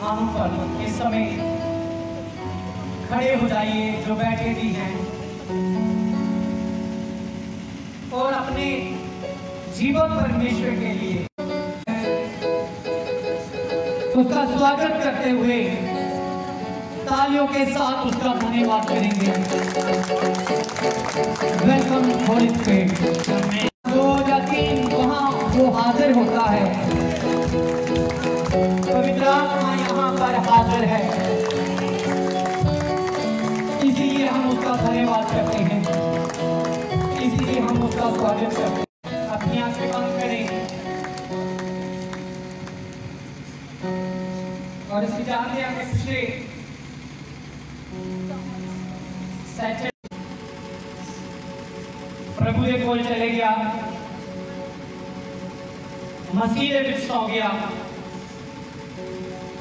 स्थानों पर इस समय खड़े हो जाइए, जो बैठे भी हैं, और अपने जीवन परमेश्वर के लिए उसका स्वागत करते हुए तालियों के साथ उसका धन्यवाद करेंगे। Welcome Holi spirit. 2 या 3 वहां वो हाजिर होता है, पवित्र आत्मा यहाँ पर हाजिर है, इसीलिए हम उसका धन्यवाद करते हैं, इसीलिए हम उसका स्वागत करते हैं। अपनी आंखें बंद करें और इस जानते हैं कि पिछले प्रभु के कोल चले गया, मसीह दे विच सौ गया।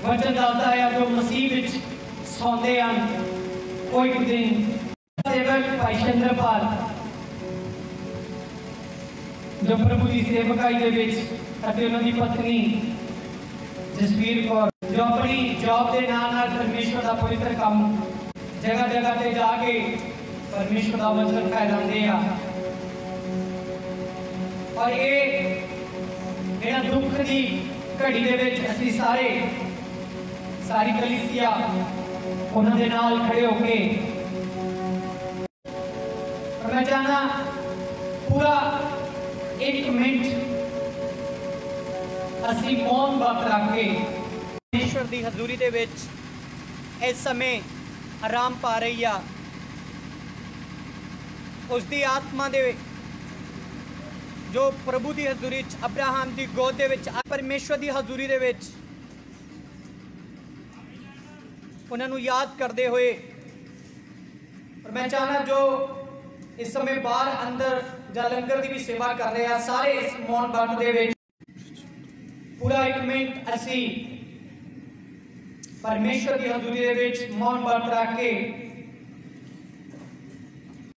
वचन दसदा है जो मसीह विच सौंदे हन वो एक दिन सेवक भाई चंद्रपाल जो प्रभु की सेवकाई दे विच अते उन्हां दी पत्नी जसवीर कौर जो अपनी जॉब के नाल परमेश्वर का पवित्र काम जगह जगह ते जाके परमेश्वर का वचन फैलाते हैं। और ये दुख की घड़ी दे विच असीं सारी कलीसिया उन्होंने नाल खड़े होके, और मैं चाहना पूरा 1 मिनट असीं मौन वक्त रख के परमेश्वर की हजूरी दे विच इस समय आराम पा रही आ। उसकी आत्मा दे जो प्रभु की हजूरी अब्राहम की गोद दे विच परमेश्वर की हजूरी दे विच उन्होंने याद करते हुए, और मैं चाहना जो इस समय बाहर अंदर या लंगर की भी सेवा कर रहे हैं सारे इस मौन वक्त दे विच पूरा 1 मिनट असी परमेश्वर की हजूरी दे विच मौन वक्त रख के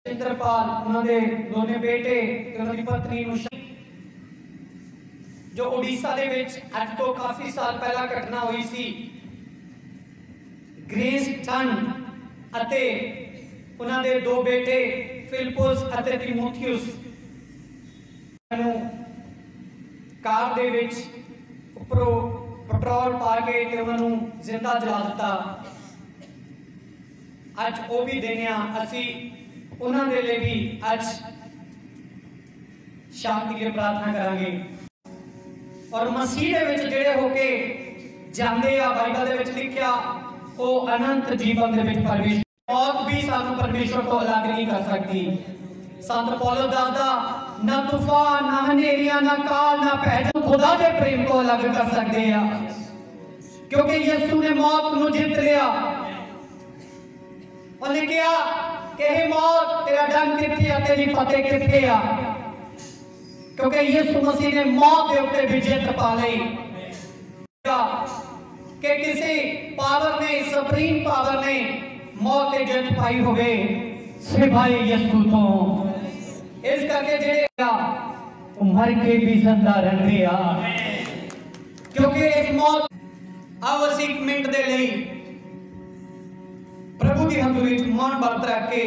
चंद्रपाल उन्होंने दोनों बेटे उन्होंने पत्नी जो उड़ीसा दे विच अज तो काफी साल पहला घटना हुई सी, ग्रेस टन अते उन्होंने 2 बेटे फिलिपुस अते तिमोथियुस कार दे विच उपरों पेट्रोल पा के ते उन्होंने जिंदा जला दिता। अज वो भी देने असी उन्होंने लिए भी अज शांति की प्रार्थना करांगे। और मसीह दे विच जिहड़े होके जांदे आ, बाइबल दे विच लिखिया वो अनंत जीवन दे विच प्रवेश, मौत भी सानू परमेश्वर तो अलग नहीं कर सकती। संत पौलुस दसदा ना तूफान ना हनेरियां ना काल ना भैड खुदा दे प्रेम को अलग कर सकते हैं, क्योंकि यीशु ने मौत नू जीत लिया। उन्हें कहा कि हे मौत तेरा डंक किथे आ, तेरी फतेह किथे आ, क्योंकि यीशु मसीह ने मौत के ऊपर विजय पा ली। कि किसी पावर ने सुप्रीम पावर ने मौत की जित पाई होवे सिवाय यीशु तो। इस करके जेड़े मर के भी जिंदा रहंदे आ, क्योंकि इस मौत आवश्यक 1 मिनट दे लई प्रभु की हजूरी मौन वक्त रख के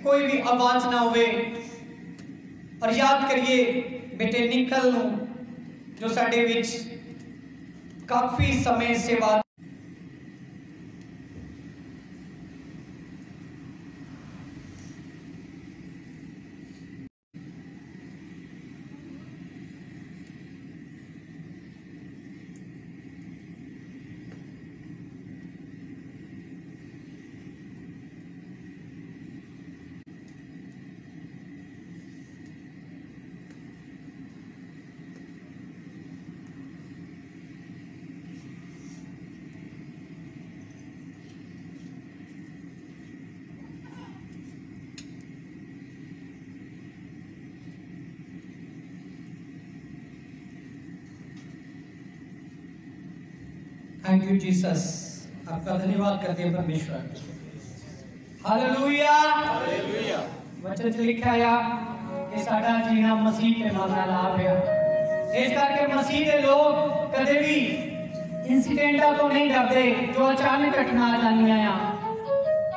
कोई भी आवाज ना होवे, और याद करिए बेटे निकल नूं जो साडे विच काफी समय सेवा थैंक यू जीसस, आपका धन्यवाद करते हैं परमेश्वर। Hallelujah hallelujah. वचन च लिखा है कि साडा जीना मसीह के नाल आ गया। इस करके मसीह के लोग कदे भी एक्सीडेंटा तो नहीं डरते जो अचानक घटना आ जानी आ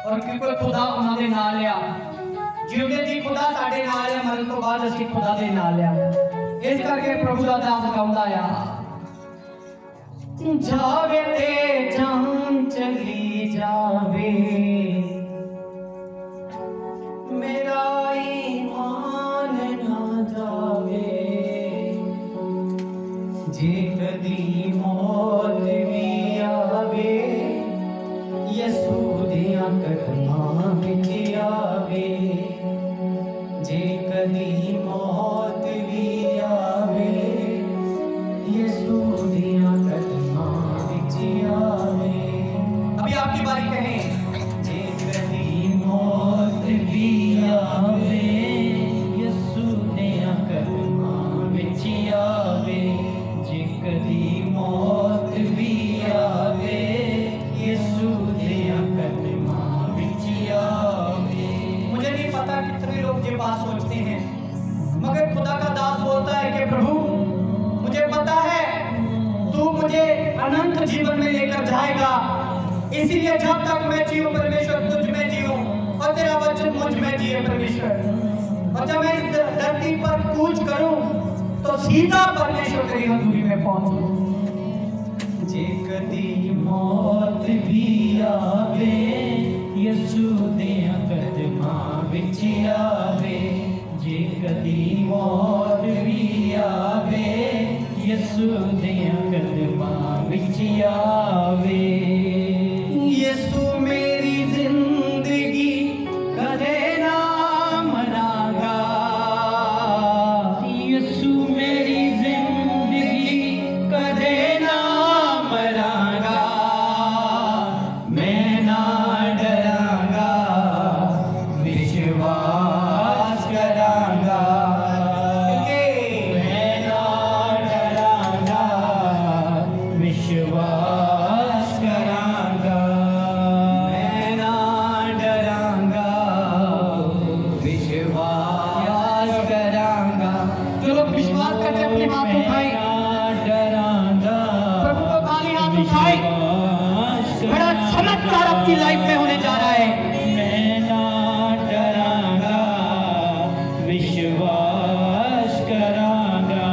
और क्योंकि खुदा उन्होंने नाल आ जिਉਂਦੇ जी खुदा साडे नाल आ मरण तो बाद ਅਸੀਂ खुदा ਦੇ ਨਾਲ ਆ इस करके प्रभु ਦਾ ਦਾਸ ਗਾਉਂਦਾ ਆ जावे ते जान चली जावे मेरा ईमान ना जावे जे कदी मौत भी आवे यसू दियां कदमां विच आवे जे कदी मौत भी आवे यसू दियां कदमां विच आवे अभी आपकी बारी कहें जे कदी मौत भी आवे यसू दियां कदमां विच आवे जे कदी मौत भी आवे यसू दियां कदमां विच आवे। मुझे नहीं पता कितने लोग ये बात सोचते हैं मगर खुदा का दास बोलता है कि प्रभु मुझे पता है तू मुझे अनंत जीवन में लेकर जाएगा इसीलिए जब तक मैं जीऊं परमेश्वर तुझ में जीऊं और तेरा वचन मुझ में जिए परमेश्वर और जब मैं इस धरती पर कूच करूं तो सीधा परमेश्वर तेरी हजूरी में पहुंचूं जे कदी मौत भी आवे यसू दियां कदमां विच आवे जे कदी मौत भी आवे यसू दियां कदमां विच आवे यसू मेरी जिंदगी कदे ना मनागा यसू मेरी जिंदगी कदे ना मरागा मैं ना डरांगा विश्वास करांगा मैं ना डरांगा विश्वास करांगा मैं ना डरांगा विश्वास करांगा। जो लोग विश्वास करते अपने हाथ उठाए डरांगा प्रभु को खाली हाथ उठाए बड़ा चमत्कार आपकी लाइफ में होने जा रहा है मैं ना डरांगा विश्वास करांगा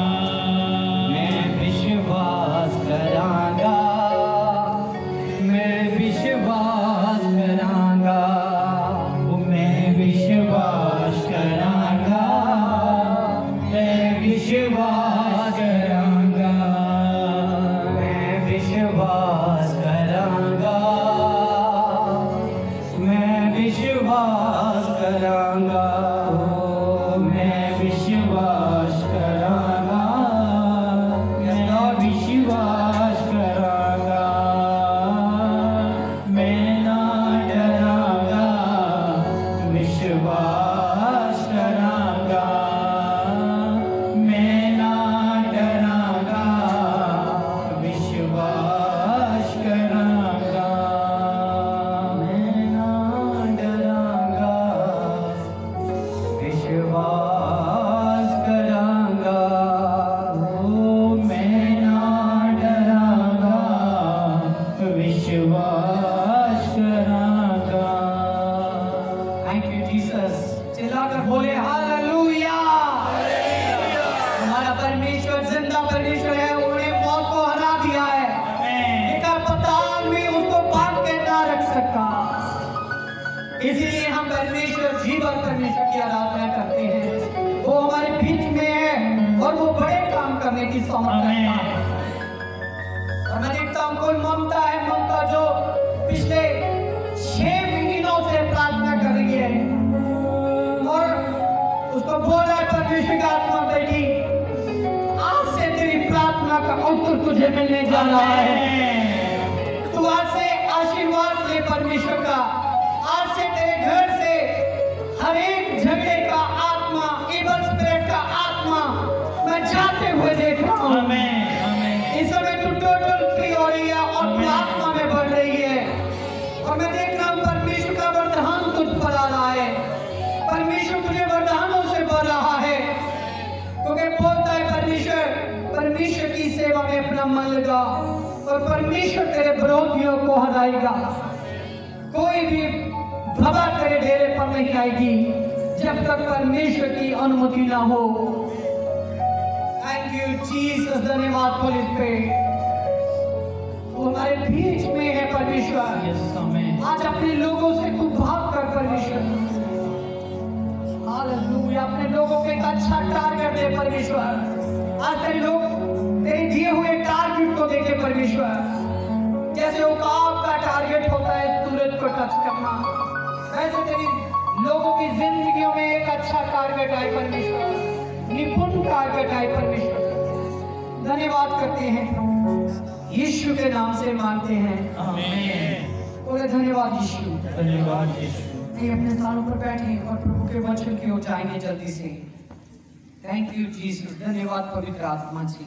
मैं विश्वास करांगा मैं विश्वास करांगा मैं विश्वास करांगा मैं विश्वास करांगा मैं विश्वास करांगा मैं विश्वास करांगा मैं विश्वास करांगा मैं विश्वास करांगा मैं ना डरांगा विश्वास करांगा मैं ना डरांगा विश्वास करांगा मैं ना डरांगा विश्वास करांगा मैं ना डरांगा विश्वास करांगा। थैंक यू जीसस चिल्लाकर बोले हालेलुया हमारा परमेश्वर जिंदा परमेश्वर है उन्होंने मौत को हरा दिया है लेकर पताल में उसको बांध के ना रख सकता इसीलिए हम परमेश्वर जीवन परमेश्वर की आराधना करते हैं वो हमारे बीच में है और वो बड़े काम करने की समर्थ रखता है और मैं देखता हूँ कोई ममता है ममता जो पिछले 6 महीनों से प्रार्थना कर रही है और उसको बोल रहा है परमेश्वर की आत्मा बेटी आज से तेरी प्रार्थना का उत्तर तुझे मिलने जा रहा है तू आज से आशीर्वाद ले परमेश्वर का आज से तेरे घर से हर एक झगड़े का आत्मा इवल स्पिरिट का आत्मा मैं जाते हुए देख रहा हूँ इस समय तू टोटल फ्री हो रही है और तू आत्मा में बढ़ रही है और मैं देख रहा हूँ परमेश्वर का वरदान तुझ पर आ रहा है परमेश्वर तुझे वरदानों से भर रहा है क्योंकि बोलता है परमेश्वर की सेवा में अपना मन लगा और परमेश्वर परमेश्वर तेरे विरोधियों को हराएगा। कोई भी भवा तेरे डेरे पर नहीं आएगी जब तक परमेश्वर की अनुमति ना हो। थैंक यू जीसस, धन्यवाद पुलिस पे वो हमारे बीच में है परमेश्वर। आज अपने लोगों से तू भाग कर परमेश्वर, हालेलुया। अपने लोगों को एक अच्छा टारगेट दे परमेश्वर। आज तेरे लोग तेरे दिए हुए टारगेट को देखे परमेश्वर। जैसे उकाब का टारगेट होता है सूरज को टच करना, वैसे तेरी लोगों की जिंदगियों में एक अच्छा टारगेट आए परमेश्वर, निपुण टारगेट आए परमेश्वर। धन्यवाद करते हैं यीशु के नाम से मांगते हैं, आमीन। बोले धन्यवाद यीशु, धन्यवाद यीशु। अपने स्थानों पर बैठे और प्रभु के वचन की ओर जाएंगे जल्दी से। थैंक यू जीसस, धन्यवाद पवित्र आत्मा जी,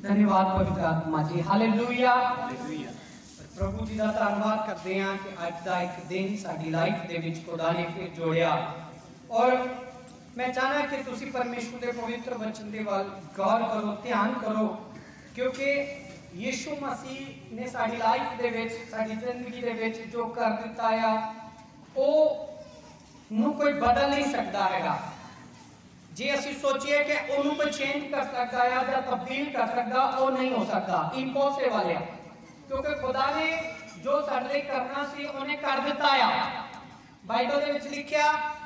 धन्यवाद पवित्र आत्मा जी, हालेलुया। प्रभु जी का धन्यवाद करते हैं कि आज का एक दिन साडी लाइफ दे विच खुदा ने फिर जोड़िया। और मैं चाहना कि तुसी परमेश्वर के पवित्र वचन के वाल गौर करो, ध्यान करो, क्योंकि यीशु मसीह ने साडी लाइफ दे विच, साडी जिंदगी दे विच जो कर दिता है वो कोई बदल नहीं सकता हैगा। जे ਅਸੀਂ सोचिए कि ਉਹਨੂੰ कोई चेंज कर सकता है या तब्दील कर सकता, वो नहीं हो सकता, इम्पॉसिबल है। क्योंकि खुदा ने जो ਸਾਡੇ ਲਈ ਕਰਨਾ ਸੀ ਉਹਨੇ ਕਰ ਦਿੱਤਾ ਆ। ਬਾਈਬਲ ਦੇ ਵਿੱਚ ਲਿਖਿਆ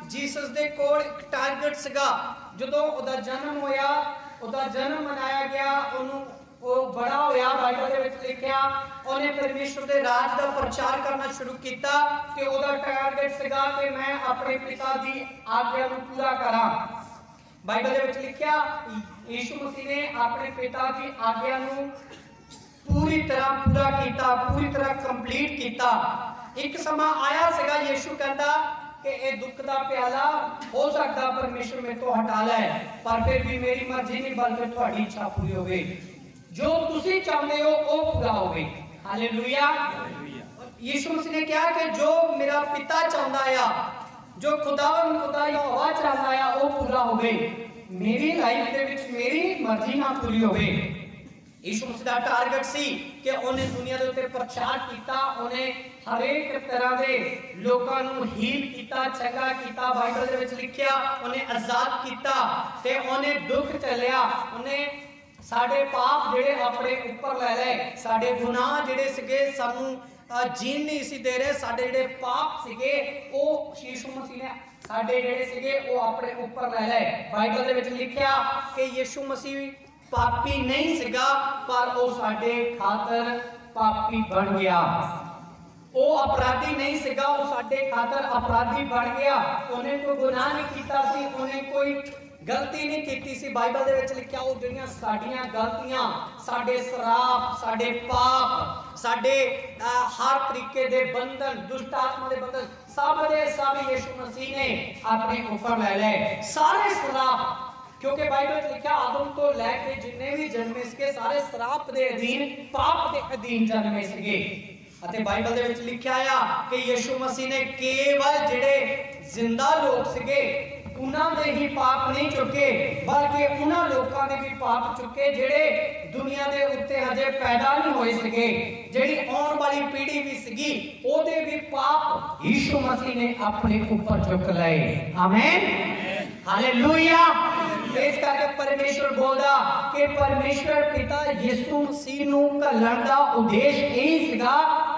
ਜੀਸਸ ਦੇ ਕੋਲ ਇੱਕ ਟਾਰਗੇਟ ਸੀਗਾ। ਜਦੋਂ ਉਹਦਾ ਜਨਮ ਹੋਇਆ, ਉਹਦਾ ਜਨਮ ਮਨਾਇਆ ਗਿਆ, ਉਹਨੂੰ ਉਹ ਬੜਾ ਹੋਇਆ। ਬਾਈਬਲ ਦੇ ਵਿੱਚ ਲਿਖਿਆ ਉਹਨੇ ਪਰਮੇਸ਼ਵਰ ਦੇ ਰਾਜ ਦਾ ਪ੍ਰਚਾਰ ਕਰਨਾ ਸ਼ੁਰੂ ਕੀਤਾ ਤੇ ਉਹਦਾ ਟਾਰਗੇਟ ਸੀਗਾ ਕਿ ਮੈਂ ਆਪਣੇ ਪਿਤਾ ਦੀ ਆਗਿਆ ਨੂੰ ਪੂਰਾ ਕਰਾਂ। ਬਾਈਬਲ ਦੇ ਵਿੱਚ ਲਿਖਿਆ ਯੀਸ਼ੂ ਮਸੀਹ ਨੇ ਆਪਣੇ ਪਿਤਾ ਦੀ ਆਗਿਆ ਨੂੰ पूरी तरह पूरा किया, पूरी तरह कंप्लीट किया। एक समा आया सीगा यीशु कहता कि ये दुख का प्याला हो सकता परमेश्वर मेरे तो हटा लै, पर फिर भी मेरी मर्जी नहीं बल्कि तुम्हारी इच्छा पूरी होवे, जो तुसी चाहते हो वो पूरा होवे। हालेलुया। यीशु मसीह ने कहा कि जो मेरा पिता चाहता है, जो खुदा यहोवा चाहता है वो पूरा होवे, मेरी लाइफ दे विच मेरी मर्जी ना पूरी होवे। यीशु मसीह का टारगेट सी कि उन्हें दुनिया के उत्ते प्रचार किया, उन्हें हर एक तरह के लोगों को हील किया, चंगा किया। बाइबल दे विच लिखिया उन्हें आजाद किया ते उन्हें दुख चलिया, उन्हें साडे पाप जेड़े अपने ऊपर ले ले, साडे गुनाह जेड़े सिगे सानू जीन नहीं सी दे रहे, साडे जेड़े पाप सिगे वो यीशु मसीह ने साडे जेड़े सिगे वो अपने ऊपर ले ले। बाइबल दे विच लिखिया कि यीशु मसीह पापी नहीं सिगा, पर वो साडे खातर पापी बन गया। वो अपराधी नहीं सिगा, वो साडे खातर अपराधी बन गया। उन्हें कोई गुनाह नहीं कीता सी, उन्हें कोई गलती नहीं कीती सी। बाइबल दे विच लिखिया वो जिहड़ियां साडीआं गलतियां, साडे श्राप, साडे पाप, साडे हर तरीके दे बंधन, दुष्ट आत्मा दे बंधन सब दे सब यीशु मसीह ने अपने ऊपर ले ले, सारे श्राप। क्योंकि बाइबल में लिखा आदम तो लैके जिन्ने भी जन्मे सके सारे श्राप दे अधीन, पाप दे अधीन जन्मे सके। अते बाइबल दे विच लिखा आ कि यीशु मसीह ने केवल जिहड़े जिंदा लोग सके उन्हां दे ही पाप नहीं चुके, बल्कि उन्हां लोकां दे भी पाप चुके जिहड़े दुनिया दे उत्ते हजे पैदा नहीं होए सके, जिहड़ी आउण वाली पीढ़ी भी सीगी ओदे भी पाप यीशु मसीह ने अपने ऊपर चुक लए। आमीन, हालेलुया। इस करके परमेश्वर बोलदा कि परमेश्वर पिता यीशु मसीह नूं घल्लण दा उद्देश्य यही सीगा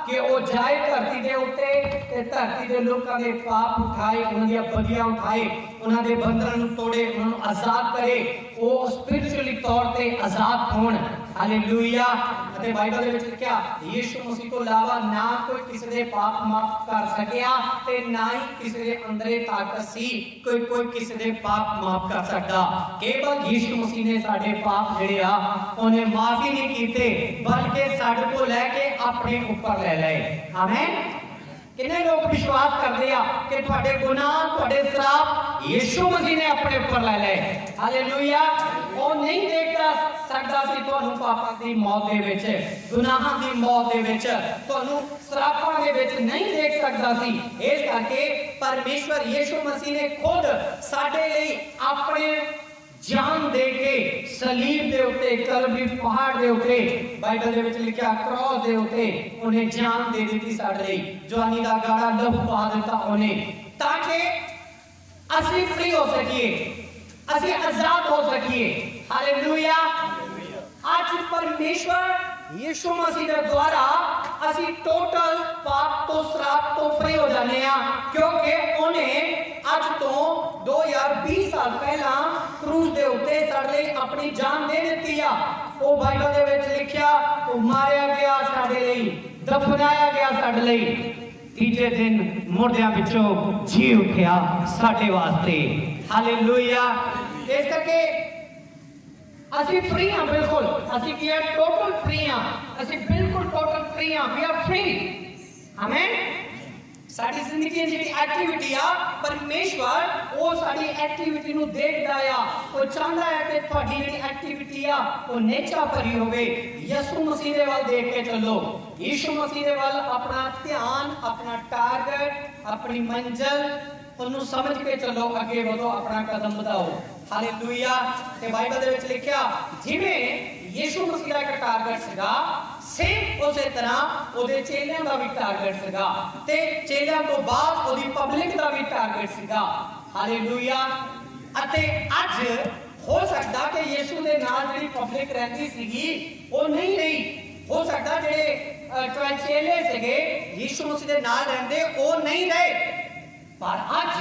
कि वो जाए धरती दे उत्ते ते धरती दे लोकां दे पाप उठाए, उन्हां दी बदियां उठाए, उन्हां दे बंधनां नूं तोड़े, उन्हां नूं आजाद करे, वो स्पिरिचुअली तौर ते आजाद होण। हालेलुया। अते बाइबल दे विच लिखिया यीशु मसीह तो इलावा ना कोई किसी दे पाप माफ कर सकिया ते ना ही किसी दे अंदरे ताकत सी कोई किसी दे पाप माफ कर सकदा। केवल यीशु मसीह ने साडे पाप जिहड़े आ उन्हें माफ ही नहीं कीते, बल्कि साडे को लेके अपने ऊपर ले लए। आमीन। कितने लोग विश्वास करते हैं कि तुहाडे गुनाह, तुहाडे श्राप यीशु मसीह ने अपने ऊपर ले लए। हालेलुया। वो नहीं देखता सकदा सी तुहानू पापां दी मौत दे विच, गुनाहां दी मौत दे विच, तुहानू श्रापां दे विच नहीं देख सकदा सी। इस करके परमेश्वर यीशु मसीह ने खुद साडे लई अपने जान दे के सलीब दे उत्ते कलवरी पहाड़ दे उत्ते बाइबल दे विच लिखिया क्रॉस दे उत्ते उन्हें जान दे दी साडे लई जवानी दा गाड़ा लहू पा दिता उन्हें ताकि असी फ्री हो सकिए असी आजाद हो सकिए हालेलुया आज परमेश्वर यीशु मसीह के द्वारा असी टोटल पाप तो श्राप तो फ्री हो जाने क्योंकि उन्हें आज तो 2020 साल पहला क्रूस दे उत्ते साडे लई अपनी जान दे दित्ती आ ओ बाइबल दे विच लिखिया ओ मारिया गया साडे लई दफनाया गया साडे लई तीजे दिन मुर्दियां विचों जी उठिया साडे वास्ते हालेलुया इस करके ਅਸੀਂ फ्री हाँ बिल्कुल ਅਸੀਂ ਕੀ ਹੈ टोटल फ्री हाँ ਅਸੀਂ बिल्कुल टोटल फ्री हाँ वी आर फ्री आमेन ਸਾਡੀ ਜ਼ਿੰਦਗੀ ਦੀ ਐਕਟੀਵਿਟੀ ਆ ਪਰਮੇਸ਼ਵਰ ਉਹ ਸਾਡੀ ਐਕਟੀਵਿਟੀ ਨੂੰ ਦੇਖਦਾ ਆ ਉਹ ਚਾਹੁੰਦਾ ਹੈ ਕਿ ਤੁਹਾਡੀ ਜਿਹੜੀ ਐਕਟੀਵਿਟੀ ਆ ਉਹ ਨੇਚਾ ਭਰੀ ਹੋਵੇ ਯਿਸੂ ਮਸੀਹ ਦੇ ਵੱਲ ਦੇਖ ਕੇ ਚੱਲੋ ਯਿਸੂ ਮਸੀਹ ਦੇ ਵੱਲ ਆਪਣਾ ਧਿਆਨ ਆਪਣਾ ਟਾਰਗੇਟ ਆਪਣੀ ਮੰਜ਼ਿਲ ਉਹਨੂੰ ਸਮਝ ਕੇ ਚੱਲੋ ਅੱਗੇ ਵਧੋ ਆਪਣਾ ਕਦਮ ਵਧਾਓ ਹਾਲੇਲੂਇਆ ਤੇ ਬਾਈਬਲ ਦੇ ਵਿੱਚ ਲਿਖਿਆ ਜਿਵੇਂ ਯਿਸੂ ਮਸੀਹ ਦਾ ਇੱਕ ਟਾਰਗੇਟ ਸੀਗਾ ਸੇਮ ਉਸੇ ਤਰ੍ਹਾਂ ਉਹਦੇ ਚੇਲਿਆਂ ਦਾ ਵੀ ਟਾਰਗੇਟ ਸੀਗਾ ਤੇ ਚੇਲਿਆਂ ਤੋਂ ਬਾਅਦ ਉਹਦੀ ਪਬਲਿਕ ਦਾ ਵੀ ਟਾਰਗੇਟ ਸੀਗਾ ਹਾਲੇਲੂਇਆ ਅਤੇ ਅੱਜ ਹੋ ਸਕਦਾ ਕਿ ਯਿਸੂ ਦੇ ਨਾਲ ਜਿਹੜੀ ਪਬਲਿਕ ਰਹਿੰਦੀ ਸੀਗੀ ਉਹ ਨਹੀਂ ਰਹੀ ਹੋ ਸਕਦਾ ਜਿਹੜੇ 12 ਚੇਲੇ ਸੀਗੇ ਯਿਸੂ ਮਸੀਹ ਦੇ ਨਾਲ ਰਹਿੰਦੇ ਉਹ ਨਹੀਂ ਰਹੇ पर अज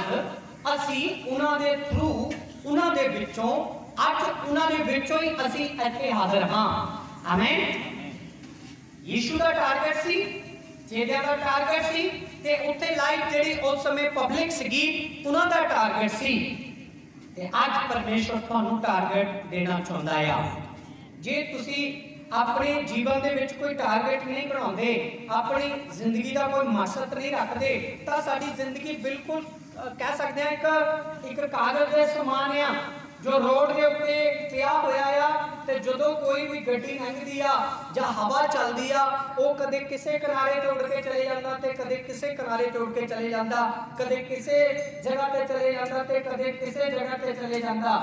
असी उन्हां दे थ्रू उन्हां दे विचों अज उन्हां दे विचों ही असी इत्थे हाज़र हां आमीन यीशु दा टारगेट सी चेलियां दा टारगेट सी ते उत्थे लाइफ जेहड़ी उस समय पब्लिक सीगी उन्हां दा टारगेट सी ते अज परमेश्वर तुहानू टारगेट देना चाहुंदा है जे तुसी अपने जीवन दे विच कोई टारगेट नहीं बनाउंदे अपनी जिंदगी का कोई मकसद नहीं रखते तो साडी जिंदगी बिल्कुल कह सकते हैं एक कागज के समान आ जो रोड के उत्ते पिया होया आ ते जदों कोई भी गड्डी लंघदी आ जां हवा चलदी आ वो कदे किसे किनारे ते उड़ के चले जांदा ते कदे किसे किनारे ते उड़ के चले जांदा कदे किसे जगह ते चले जांदा ते कदे किसे जगह ते चले जांदा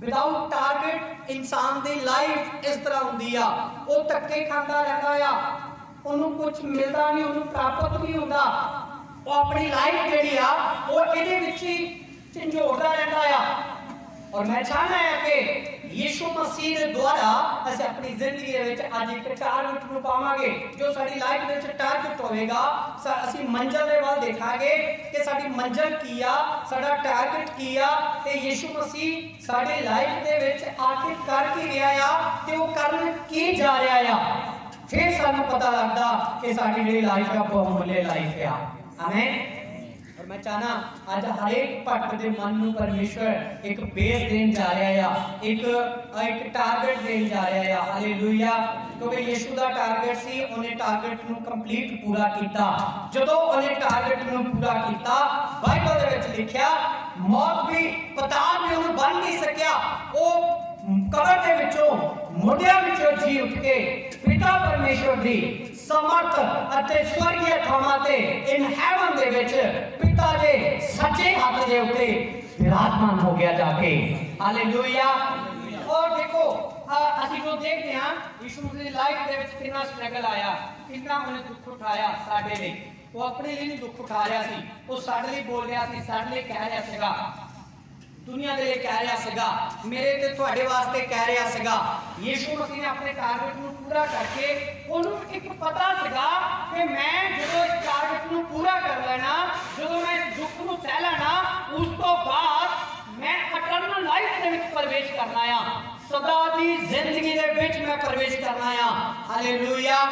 विदाउट टारगेट इंसान दी लाइफ इस तरह हुंदी आ वो धक्के खांदा रहंदा आ ओनू कुछ मिलदा नहीं ओनू प्राप्त नहीं हुंदा वो अपनी लाइफ जेहड़ी आ वो इहदे विच ही झंझोड़दा रहंदा आ और मैं चाहना है कि यीशु मसीह के द्वारा असीं अपनी जिंदगी दे विच अज एक टारगेट नूं पावांगे जो साडी लाइफ दे विच टारगेट होवेगा असीं मंजिल दे वल देखांगे कि साडी मंजिल की आ साडा टारगेट की आ ते यीशु मसीह साडी लाइफ दे विच आखिर कर की रिहा आ ते वो करन की जा रिहा आ फिर सानूं पता लगदा कि साडी जिहड़ी लाइफ आ बहुमूल्य लाइफ आ आमीन मैं चाहना आज हर एक भक्त के मन में परमेश्वर एक बेस देन जा रहा है एक टारगेट देन जा रहा है हालेलुया क्योंकि यीशु दा टारगेट सी उन्हें टारगेट नु कंप्लीट पूरा कीता जदों उन्हें टारगेट नु पूरा कीता बाइबल दे विच लिखिया मौत भी पताल भी उन्हें बन नहीं सकिया वो कबर दे विचों मुर्दियां विचों जी उठ के पिता परमेश्वर दी समर्थ अते स्वर्गीय थावां ते इन हेवन दे विच पिता दे सच्चे हाथ दे उत्ते विराजमान हो गया जाके हालेलुया और देखो ਅਸੀਂ ਜੋ ਦੇਖਦੇ ਹਾਂ ਯਿਸੂ ਮਸੀਹ ਦੀ ਲਾਈਫ ਦੇ ਵਿੱਚ ਕਿੰਨਾ ਸਟਰਗਲ ਆਇਆ ਕਿੰਨਾ ਉਹਨੇ ਦੁੱਖ ਉਠਾਇਆ ਸਾਡੇ ਲਈ ਉਹ ਆਪਣੇ ਲਈ ਨਹੀਂ ਦੁੱਖ ਉਠਾ ਰਿਹਾ ਸੀ ਉਹ ਸਾਡੇ ਲਈ ਬੋਲ ਰਿਹਾ ਸੀ ਸਾਡੇ ਲਈ ਕਹਿ ਰਿਹਾ ਸੀਗਾ दुनिया के लिए कह रहा सीगा मेरे ते तुहाडे वास्ते कह रहा सीगा यीशु मसीह ने अपने टारगेट नूं पूरा करके उन्होंने एक पता सीगा कि मैं जो इस टारगेट नूं पूरा कर लेना जो मैं इस दुख नूं सह लेना उस तो बाद मैं इटरनल लाइफ दे विच प्रवेश करना आ सदा दी जिंदगी दे विच मैं प्रवेश करना आ हालेलुया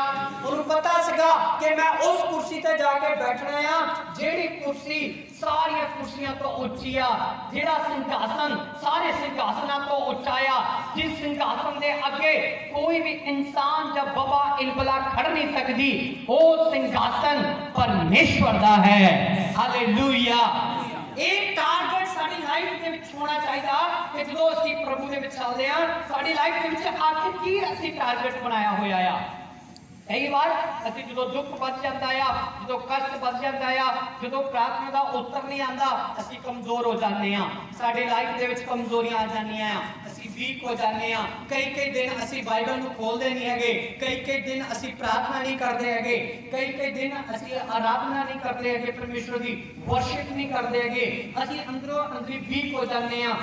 उन्होंने पता सीगा कि मैं उस कुर्सी ते जाके बैठना आ जेड़ी कुर्सी सारी कुर्सियां तो उच्ची आ जेड़ा सिंहासन सारे सिंहासनां तो उच्चा आ जिस सिंहासन दे अगे कोई भी इंसान जब बाबा इलबला खड़ नहीं सकदी वो सिंहासन परमेश्वर दा है हालेलुया एक टारगेट साडी लाइफ दे विच होना चाहिदा कि जदों असीं प्रभु दे विच चलदे आ साडी लाइफ दे विच आखिर की असीं टारगेट बनाया होया आ कई बार असीं जो दुख बच जाता है, जो कष्ट बच जाता है, जो प्रार्थना का उत्तर नहीं आता, असीं कमजोर हो जाते हैं, साडे लाइफ दे विच कमजोरियां आ जांदियां, असीं वीक हो जाते हैं। कई दिन असीं बाइबल नूं खोलदे नहीं हैगे, कई दिन असीं प्रार्थना नहीं करते हैगे, कई दिन असीं आराधना नहीं करते हैगे, परमेश्वर की वर्शिप नहीं करते हैगे, असीं अंदरों अंदरी वीक हो जाते हैं।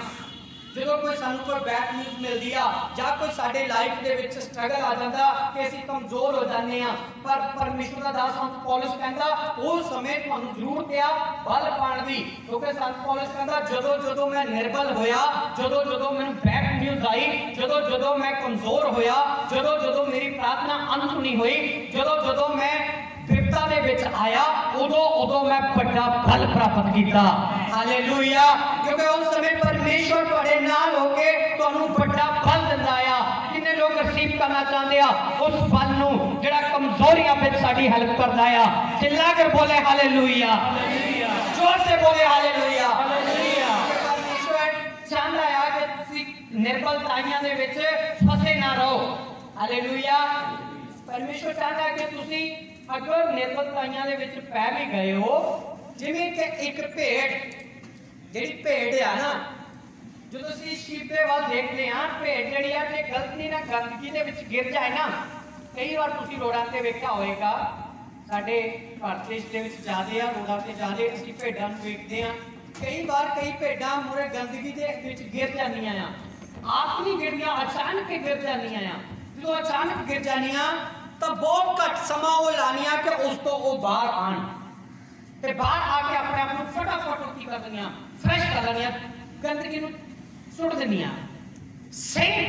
जो कोई सानू कोई बैड न्यूज़ मिलती है या कोई साडे लाइफ दे विच स्ट्रगल आ जाता कि असीं कमजोर हो जाते हैं, पर परमेश्वर दा दास संत पौलुस कहंदा उस समय तुहानू जरूरत है बल पाण दी, क्योंकि संत पौलुस कहंदा जदों मैं निर्बल होया, जदों मैनू बैड न्यूज़ आई, जदों मैं कमजोर होया, जदों मेरी प्रार्थना अनसुनी हुई, जदों मैं विपदा दे विच आया, उदों मैं बड़ा फल प्राप्त किया। हालेलुया, क्योंकि उस समय परमेश्वर तुहाडे नाल होके तुहानू बड़ा फल दिंदा आ। कितने लोग रिसीव करना चाहते हैं उस फल नू जिहड़ा कमजोरियां विच साडी हेल्प करदा आ। चिल्ला के बोले हालेलुया, जोर से बोले हालेलुया। परमेश्वर चाहता है कि तुसीं निर्बलताइयां दे विच फसे ना रहो। हालेलुया, परमेश्वर चाहता है कि तुसीं अगर निर्बलताइयां दे विच पै भी गए हो, जिवें कि एक भेड़, जिहड़ी भेड़ है ना, जो असीं शीप दे वल देखते हैं, भेड़ जिहड़ी है जे गलती ना गंदगी दे विच गिर जाए ना, कई बार तुसीं रोडां ते वेखिया होएगा, साडे भारत देश दे विच ज़्यादा आ, रोडां ते ज़्यादा असीं भेड़ां नूं वेखदे हां। कई बार कई भेड़ां मूहरे गंदगी दे विच गिर जांदियां आ, आप नहीं गिरदियां, अचानक गिर जांदियां आ। जो अचानक गिर जानियां तो बहुत घट समा वो लानिया कि उस तो वो बाहर आन, ते बाहर आके अपने आप को फटाफट की कर देनिया, फ्रेश कर देनिया, गंदगी नूं सुट देनिया। सेम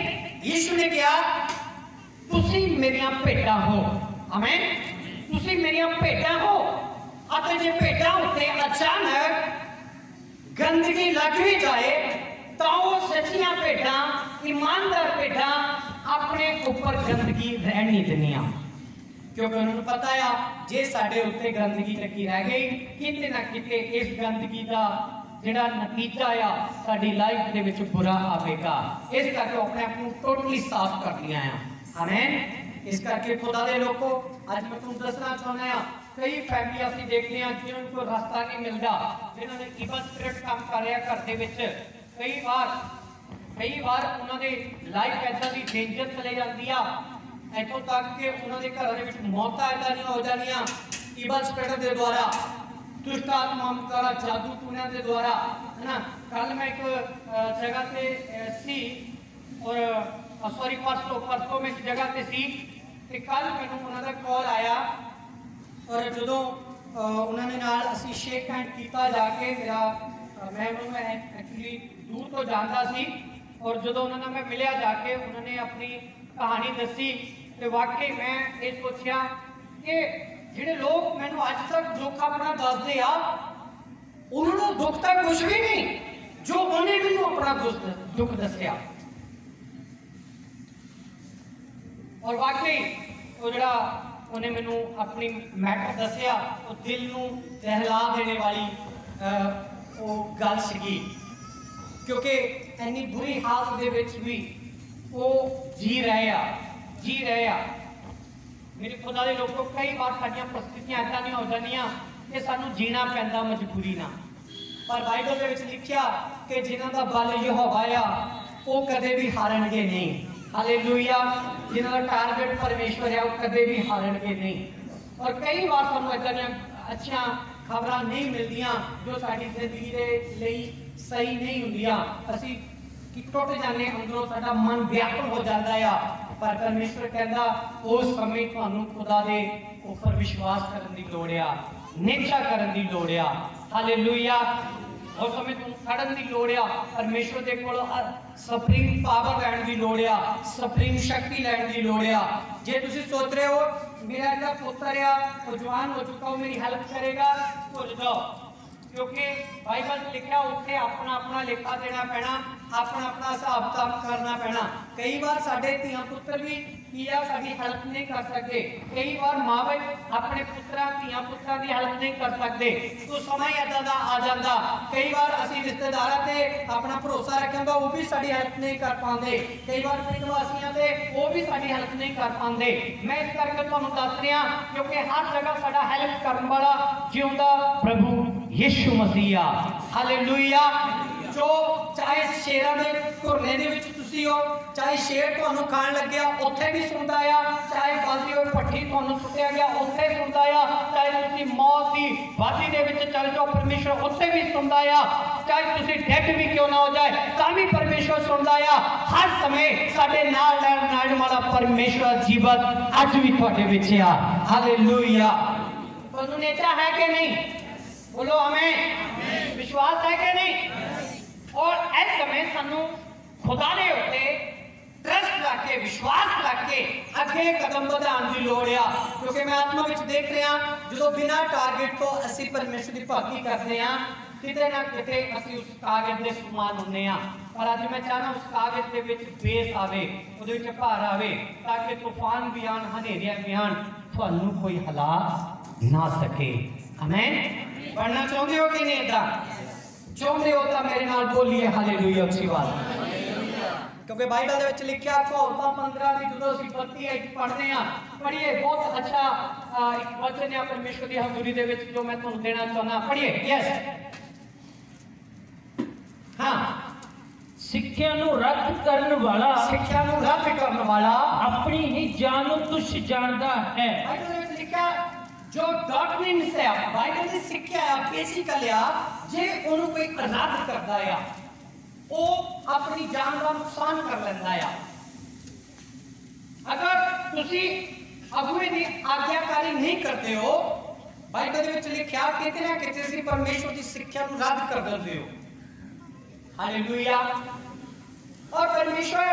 यीशु ने कहा तुसी मेरियां भेड़ां हो, आमीन, तुसी मेरियां भेड़ां हो। अते जे भेड़ां उत्ते अचानक गंदगी लग भी जाए तो वो सच्चियां भेड़ां, ईमानदार भेड़ां अपने ऊपर गंदगी रहन नहीं देनिया, क्योंकि उन्होंने पता है जे साडे उत्ते गंदगी लगी रह गई, किते ना किते इस गंदगी का जिहड़ा नतीजा आ साडी लाइफ दे विच बुरा आवेगा। इस करके अपने आप को टोटली साफ कर लिया है। आमीन। इस करके खुदा दे लोगों, आज मैं तुहानू दसना चाहना है, कई फैमिली असीं देखते हैं जिन्हां को रास्ता नहीं मिलता, जिन्हां ने ईवल स्पिरिट काम कर रहा घर दे विच, कई बार उन्होंने लाइफ ऐसा की डेंजर चले जाती है, इतों तक कि उन्होंने घर में मौतां ऐसा हो जानियां ईवल स्पिरिट के द्वारा, दुष्ट आत्माओं द्वारा, जादू टूणियां के द्वारा, है ना। कल मैं एक जगह पे सी, और सॉरी परसों मैं एक जगह पे सी, ते कल मैनूं उन्होंने कॉल आया, और जो उन्होंने नाल असीं शेक हैंड किया जाके, मैं उन्होंने एक्चुअली दूर तो जानता सी, और जो उन्होंने मैं मिलिया जाके उन्होंने अपनी कहानी दसी, तो वाकई मैं ये सोचा कि जिहड़े लोग मैनू अज तक दुख अपना दसदे आ, उन्होंने दुख तो कुछ भी नहीं जो उन्हें मैनू अपना दुख दसिया, और वाकई वो जिहड़ा उन्हें मैनू अपनी मैटर दसिया, वो दिल नू दहला देने वाली वो गल सीगी, क्योंकि इन्नी बुरी हालत दे विच भी वो जी रहे आ। मेरे खुदा दे लोगों, कई बार साडियां परिस्थितियां ऐसा नहीं हो जानियां कि सानू जीना पैंदा मजबूरी ना, पर बाइबल दे विच लिखिया कि जिन्हां दा बल यहोवा आ वो कदे भी हारनगे नहीं। हालेलुया, जिन्हां दा टारगेट परमेश्वर है वो कदे भी हारनगे नहीं। और कई बार सानू ऐसा दियां अच्छियां खबरां नहीं मिलदियां जो साडी जिंदगी दे लई सही नहीं हुंदियां, असीं कि टुट जाने, अंदरों साडा मन व्याकुल हो जाता है, पर परमेश्वर कहता उस समय तुहानू खुदा दे ऊपर विश्वास करने की लोड़ आ, निष्ठा करने की लोड़ आ। हालेलुया, उस समय तुम खड़न की लोड़ आ, परमेश्वर दे कोल सुप्रीम पावर लैण की लोड़ आ, सुप्रीम शक्ति लैण की लोड़ आ। जे तुसीं सोच रहे हो मेरा जो पुत्र आ वो जवान हो चुका, वो मेरी हेल्प करेगा, भुल जाओ, क्योंकि बाइबल लिखा उत्थे अपना अपना लेखा देना पैना। अपना अपना हिसाब किताब करना पैना। कई बार साडे धियां पुत्र भी की आ साडी हेल्प नहीं कर सकते, कई बार माँ बाप अपने पुत्रां धियां पुत्रां दी हेल्प नहीं कर सकते। तो समय इदां दा आ जांदा, कई बार असीं रिश्तेदारां ते अपना भरोसा रखिंदा वो भी साडी हेल्प नहीं कर पाते, कई बार पिंड वासियां ते वो भी साडी हेल्प नहीं कर पाते। मैं इस करके तुहानूं दस रिहा क्योंकि हर जगह साडा हेल्प करन वाला जिउंदा प्रभु यीशु मसीह आ। हालेलुया। जो चाहे शेरां दे घुरने दे विच तुसीं हो, चाहे शेर तुहानूं खाण लग्या उत्थे भी सुणदा आ, चाहे गलदी होई भट्ठी तुहानूं सुट्टिया गया उत्थे सुणदा आ, चाहे तुसीं मौत दी वादी दे विच चल जाओ परमेश्वर उत्थे भी सुणदा आ, चाहे तुसीं डेड भी क्यों ना हो जाए तां भी परमेश्वर सुणदा आ। हर समय साडे नाल नाल वाला परमेश्वर जीवत अज भी तुहाडे विच आ। हालेलुया। तुहानूं नेचा है कि नहीं? बोलो हमें विश्वास है कि नहीं? और इस समय सानू खुदा दे उत्ते ट्रस्ट रख के विश्वास रख के अगे कदम बढ़ाने की लोड़ आ। क्योंकि मैं आत्मा विच देख रहा जो बिना टारगेट तो असी परमेश्वर की भक्ति करते हैं किते ना किते असी उस कागज के समान होने आ। पर अज मैं चाहना उस कागज के विच बेस आवे, उहदे विच भार आवे, ताकि तूफान भी आन हनेरियां भी आन तुहानू कोई हिला ना सके। आमीन। पढ़ना चाहते हो कि नहीं? इदा चाहते हो तो मेरे नाल बोलिए हालेलुया अच्छी बात। क्योंकि बाइबल दे विच लिखिआ कहावतां 15 दी जदों असीं पढ़दे हां, पढ़िए बहुत अच्छा एक वचन है परमेश्वर की हजूरी दे विच जो मैं तुहानूं देना चाहना। पढ़िए। यस हाँ। सिक्ख्या नूं रद्द करन वाला, सिक्ख्या नूं रद्द करन वाला अपनी ही जान नूं तुच्छ जाणदा है। बाइबल दे विच लिखिआ जो डॉक्ट्रिन्स है बाइबल की सिक्ख्या है बेसिकली जे उन्होंने कोई रद्द करता है वो अपनी जान का नुकसान कर लेता है। अगर तुसी अगुए की आज्ञाकारी नहीं करते हो बाइबल में लिखा किते ना किते सी परमेश्वर की सिक्ख्या को रद्द कर देते हो। हालेलुया। और परमेश्वर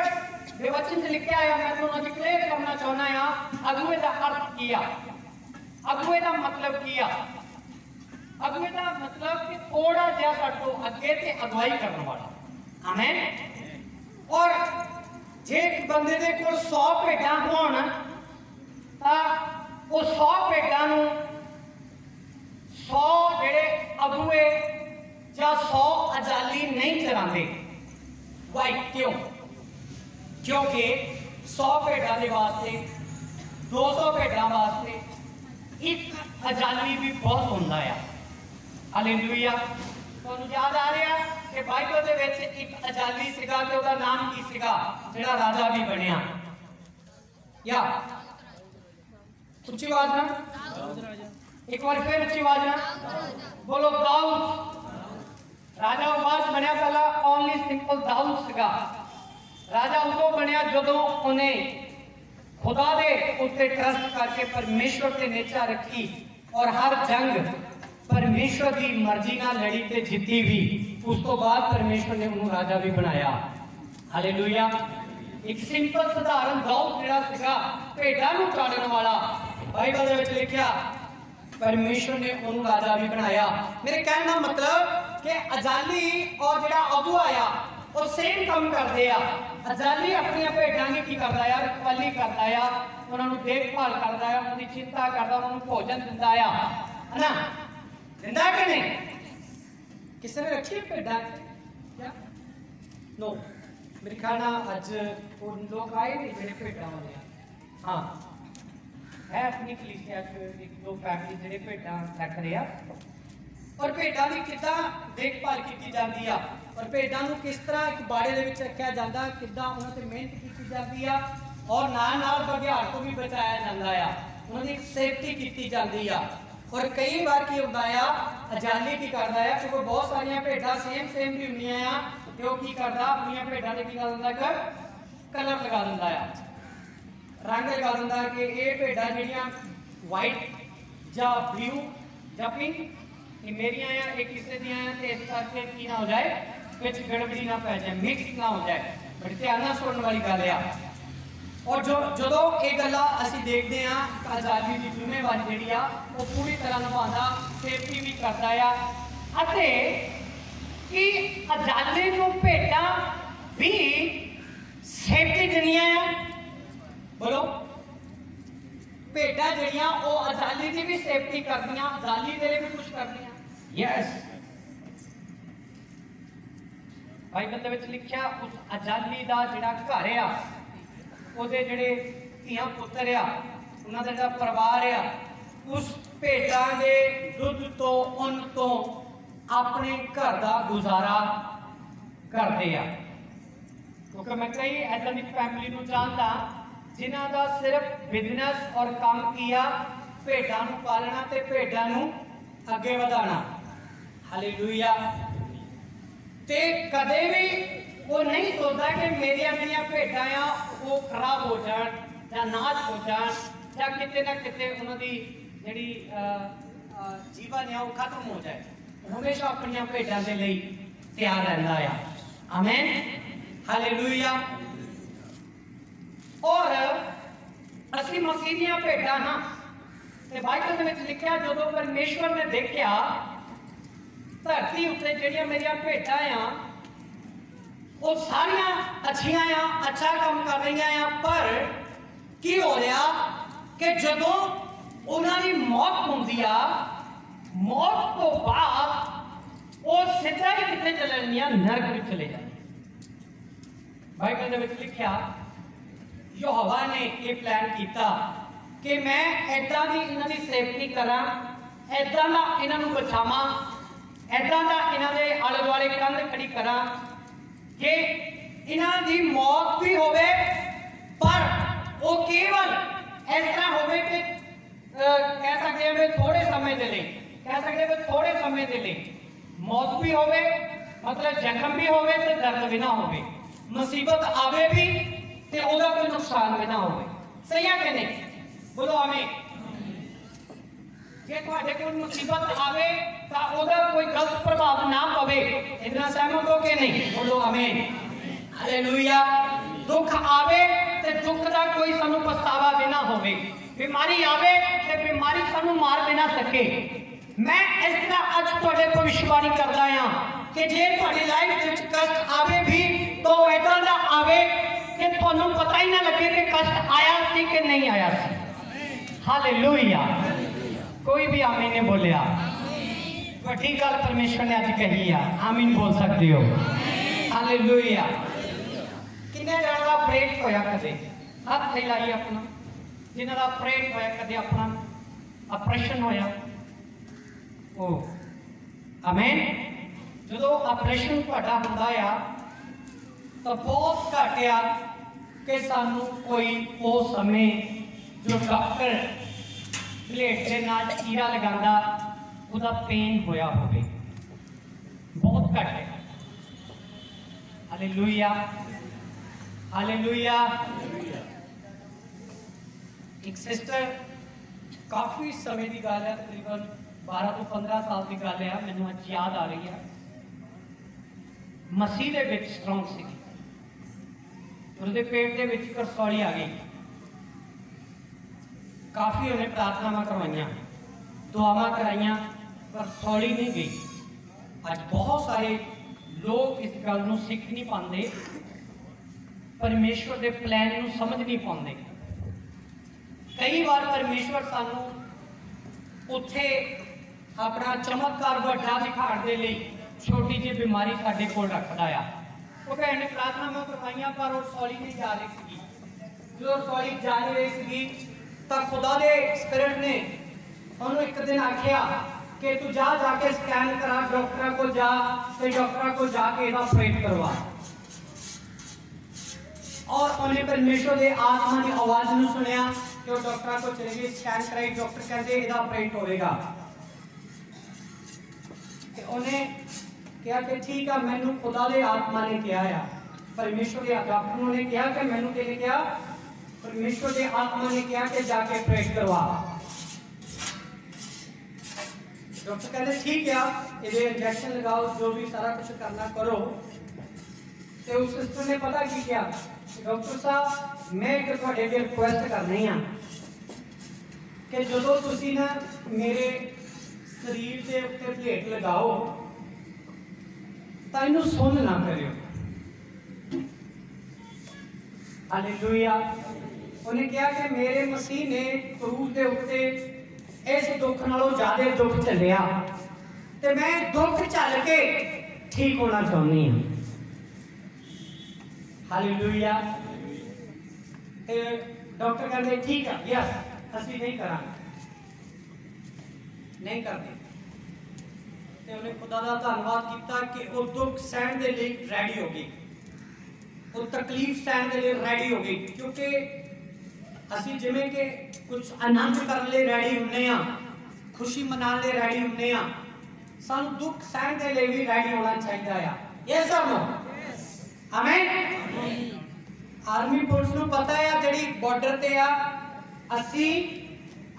के वचन से लिखा है मैं तुहानू डिक्लेयर करना चाहना है अगुए का अर्थ किया। अगुए का मतलब किया, अगुए का मतलब कि थोड़ा जिहा साडों अगे ते अगुवाई करने वाला। आमीन। और जे एक बंदे दे कोल 100 भेडां होण तां वो 100 भेडां नूं 100 जेड़े अगुए जां 100 अजाली नहीं चरांदे। वाई क्यों? क्योंकि 100 भेडां दे वास्ते 200 भेडां वास्ते एक अजाली भी बहुत होंदा है। हालेलुया। तुहानूं याद आ रहा कि बाइबल दे विच एक अजाली सीगा ते ओहदा नाम की सीगा जेड़ा राजा भी बनया? या उच्ची आवाज ना एक बार फिर उच्ची आवाज ना बोलो दाऊद। राजा आवाज बनया पहला ओनली सिंपल दाऊद सीगा। राजा उदों बनया जदों उन्हें खुदा दे उत्ते ट्रस्ट करके परमेश्वर ते निष्ठा रखी और हर जंग परमेश्वर की मर्जी नाल लड़ी ते जीती भी। उस तो बाद परमेश्वर ने उन्हें राजा भी बनाया। हालेलुया। एक सिंपल साधारण दाऊद जिहड़ा सीगा भेडां नूं चाड़न वाला बाइबल दे विच लिखिआ परमेश्वर ने उन्हें राजा भी बनाया। मेरे कहने का मतलब कि अजाली और जिहड़ा अगुआ आया वो सेम काम करते हैं। अजाली अपनी भेडां की करता है, रखवाली करता है, उन्होंने देखभाल करता है, उनकी चिंता करता, उन्होंने भोजन दिंदा है ना? दिंदा कि नहीं? किसी ने रखी भेडां? क्या नो मेरे ख्याल अज लोग आए नहीं जेडे भेडां वाले। हाँ है अपनी कलीसिया एक दो फैमिली जेडे भेडां रख रहे हैं और भेडां की किदां देखभाल की जाती है और भेडां नूं किस तरह एक बाड़े दे विच रखिया जांदा, किदां उन्हां ते मेहनत की जाती है और नाल बघियाड़ को भी बचाया जाता है, उन्हां दी सेफ्टी की जाती है। और कई बार की होंदा है अजाली की करता है क्योंकि बहुत सारिया भेडां सेम भी हुंदियां आ ते ओह की करदा अपनी भेडां दे की कर दिंदा कलर लगा दिंदा है, रंग लगा दिंदा कि ये भेडां जिहड़ियां वाइट जां ब्लू जां पिंक ये मेरिया आ एक किसी दियां ते इस करके की ना हो जाए विच गड़बड़ी ना पै जाए, मिक्स ना हो जाए। बड़ी ध्यान नाल सुनने वाली गल है। और जो ये गल्लां असीं देखदे हां आजादी की जिम्मेवारी जिहड़ी आ वो पूरी तरह निभांदा, सेफ्टी भी करदा आ अते कि आजादी नूं भेडां भी सेफ्टी दिनिया है। बोलो भेडा जड़ियां वो अजाली की भी सेफ्टी करदियां, अजाली दे लिए भी कुछ करदियां। यस बाइबल दे विच लिखिया उस अजाली दा जिहड़ा घर आ ਉਹਦੇ ਜਿਹੜੇ ਧੀਆਂ ਪੁੱਤਰ ਆ ਉਹਨਾਂ ਦਾ ਜਿਹੜਾ ਪਰਿਵਾਰ ਆ ਉਸ ਭੇਡਾਂ ਦੇ ਦੁੱਧ ਤੋਂ ਉੱਨ ਤੋਂ ਆਪਣੇ ਘਰ ਦਾ ਗੁਜ਼ਾਰਾ ਕਰਦੇ ਆ। ਕਿਉਂਕਿ ਮੈਂ ਕਈ ਐਦਾਂ ਦੀ ਫੈਮਿਲੀ ਨੂੰ ਜਾਣਦਾ ਜਿਨ੍ਹਾਂ ਦਾ ਸਿਰਫ ਬਿਜ਼ਨਸ ਔਰ ਕੰਮ ਕੀ ਆ ਭੇਡਾਂ ਨੂੰ ਪਾਲਣਾ ਤੇ ਭੇਡਾਂ ਨੂੰ ਅੱਗੇ ਵਧਾਉਣਾ। ਹਾਲੇਲੂਇਆ। ਤੇ ਕਦੇ ਵੀ वो नहीं सोचता कि मेरिया मेरिया भेडा आ वो खराब हो जाए या नाश हो जाए या किते ना किते उन्होंने जी जीवन है वो खत्म हो जाए। हमेशा अपन भेडा के लिए तैयार रहता है। आमीन हालेलुया। और असली मसीह दी भेडा हाँ ते बाइबल में लिखा जो परमेश्वर ने देखा धरती उत्ते जिहड़ियां मेरिया भेडा आ वो सारिया अच्छियां आ अच्छा काम कर रही आ पर की हो रहा कि जदों उन्होंने मौत होंदी आ मौत तो बाद वो सीधा ही कितने चले जांदियां नरक में चले जांदियां। बाइबल दे विच लिखिया यहोवा ने ये प्लान किया कि मैं ऐदां दी इन्हां दी सेफ्टी करा ऐदां दा इन्हां नूं बचावां ऐदां दा इन्हां दे आले दुआले कंध खड़ी करा कि इन्हां दी मौत भी होवे पर वो केवल इस तरह होवे कि कह सकते हैं थोड़े समय के लिए कह सकते हैं थोड़े समय के लिए मौत भी होवे मतलब जख्म भी होवे ते दर्द भी ना होवे मुसीबत आवे भी ते ओदा कोई नुकसान भी ना होवे। सही है कि नहीं? बोलो आमीन। जे तुहाडे कोल मुसीबत आवे तां ओदा कोई गलत प्रभाव ना पवे। इतना सहमत हो के नहीं? बोलो आमीन हालेलुया। दुख आवे ते दुख दा कोई सानू पछतावा भी ना होवे। बीमारी आवे ते बीमारी सानू मार भी ना सके। मैं इसका अज तुहाडे भविष्यवाणी करदा हां कि जे तुहाडी लाइफ विच कष्ट आवे भी तो इदां दा आवे कि तुहानू पता ही ना लगे कि कष्ट आया सी कि नहीं आया सी। हालेलुया। कोई भी आमीन ने बोलिया वड्डी गल परमेश्वर ने अज कही है। आमीन बोल सकते हो? हालेलुया। किन्ने जण दा ऑपरेट होया कदे हाथ नहीं लाई अपना जिन्हां दा ऑपरेट होया कदे अपना ऑपरेशन होया ओ आमीन। जो ऑपरेशन तुहाडा हुंदा आ तो बहुत घट आ कि सानू कोई वो समय जो डॉक्टर प्लेट के नाल चीरा लगांदा उदा पेन होया होवे बहुत घट है। Hallelujah hallelujah. एक सिस्टर काफी समय की गल है तकरीबन 12 तो 15 साल की गल है मैनू अज याद आ रही है मसीह दे विच स्ट्रोंग सी उहदे पेट दे विच करसौली आ गई काफ़ी उन्हें प्रार्थना करवाइया दुआवां कराइया पर सौली नहीं गई। अज बहुत सारे लोग इस गल नूं सीख नहीं पाते परमेश्वर के प्लान नूं समझ नहीं पाते। कई बार परमेश्वर सानू उत्थे अपना चमत्कार वड्डा दिखाने के लिए छोटी जी बीमारी साडे कोल रखदा आ। वो भैन ने प्रार्थना करवाइया पर वो सौली नहीं जा रही सी। जो सौली जा नहीं रही सी तो खुदा दे स्पिरिट ने उन्होंने एक दिन आख्या कि तू जा जाके स्कैन करा डॉक्टर को जा तो डॉक्टर को जाके इहदा ऑपरेट करवा। और उन्हें परमेश्वर के आत्मा की आवाज में सुनिया कि डॉक्टर को चले गए स्कैन कराई डॉक्टर कहते इहदा ऑपरेट होएगा। उन्हें कहा कि ठीक है मैनू खुदा दे आत्मा ने कहा है परमेश्वर के डॉक्टर ने कहा कि मैनू किहने कहा परमेश्वर के आत्मा ने कहा कि जाके ऑपरेट करवा। डॉक्टर कहते ठीक है ये इंजेक्शन लगाओ जो भी सारा कुछ करना करो। तो उस सिस्टर ने पता की क्या डॉक्टर साहब मैं एक तुहाडे अगे रिक्वेस्ट करनी है कि जो तुसी ना मेरे शरीर के उत्ते प्लेट लगाओ तो इनू सुन ना करियो हालेलुया। उन्हें कहा कि मेरे मसीह ने क्रूस के उत्ते इस दुख नालों ज्यादा दुख झलिया ते मैं दुख झल के ठीक होना चाहती हूँ। हालेलुया। डॉक्टर कहते ठीक है, यस असि नहीं करांगे, नहीं करते। ते उन्हें खुदा दा धन्नवाद किया कि वो दुख सहन के लिए रेडी हो गई, वो तकलीफ सहन के लिए रेडी हो गई। क्योंकि असी जिमें कि कुछ आनंद करने लिए रेडी होने आ, खुशी मनाने लिए रेडी होने आ, सानू दुख सहन के लिए भी रेडी होना चाहिए। यस और नो? आमीन। आर्मी पुलिस नूं पता है जिहड़ी बॉर्डर ते आ, असी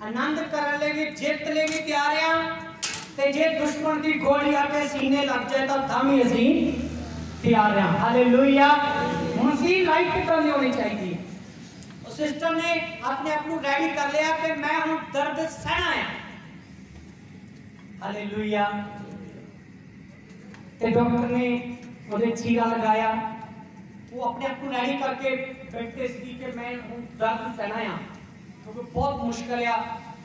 आनंद करने लिए भी जित लिए भी तैयार आ, ते जे दुश्मन की गोली आके सीने लग जाए तो तां भी असी तैयार आ। हालेलुया। मसीह लाइफ कितनी होनी चाहिए? सिस्टम ने अपने आप को रेडी कर लिया कि मैं हूं दर्द सहना है। हालेलुया। ते डॉक्टर ने उन्हें चीरा लगाया, वो अपने आप को रेडी करके बैठे सी कि मैं हूं दर्द सहना है, क्योंकि बहुत मुश्किल है।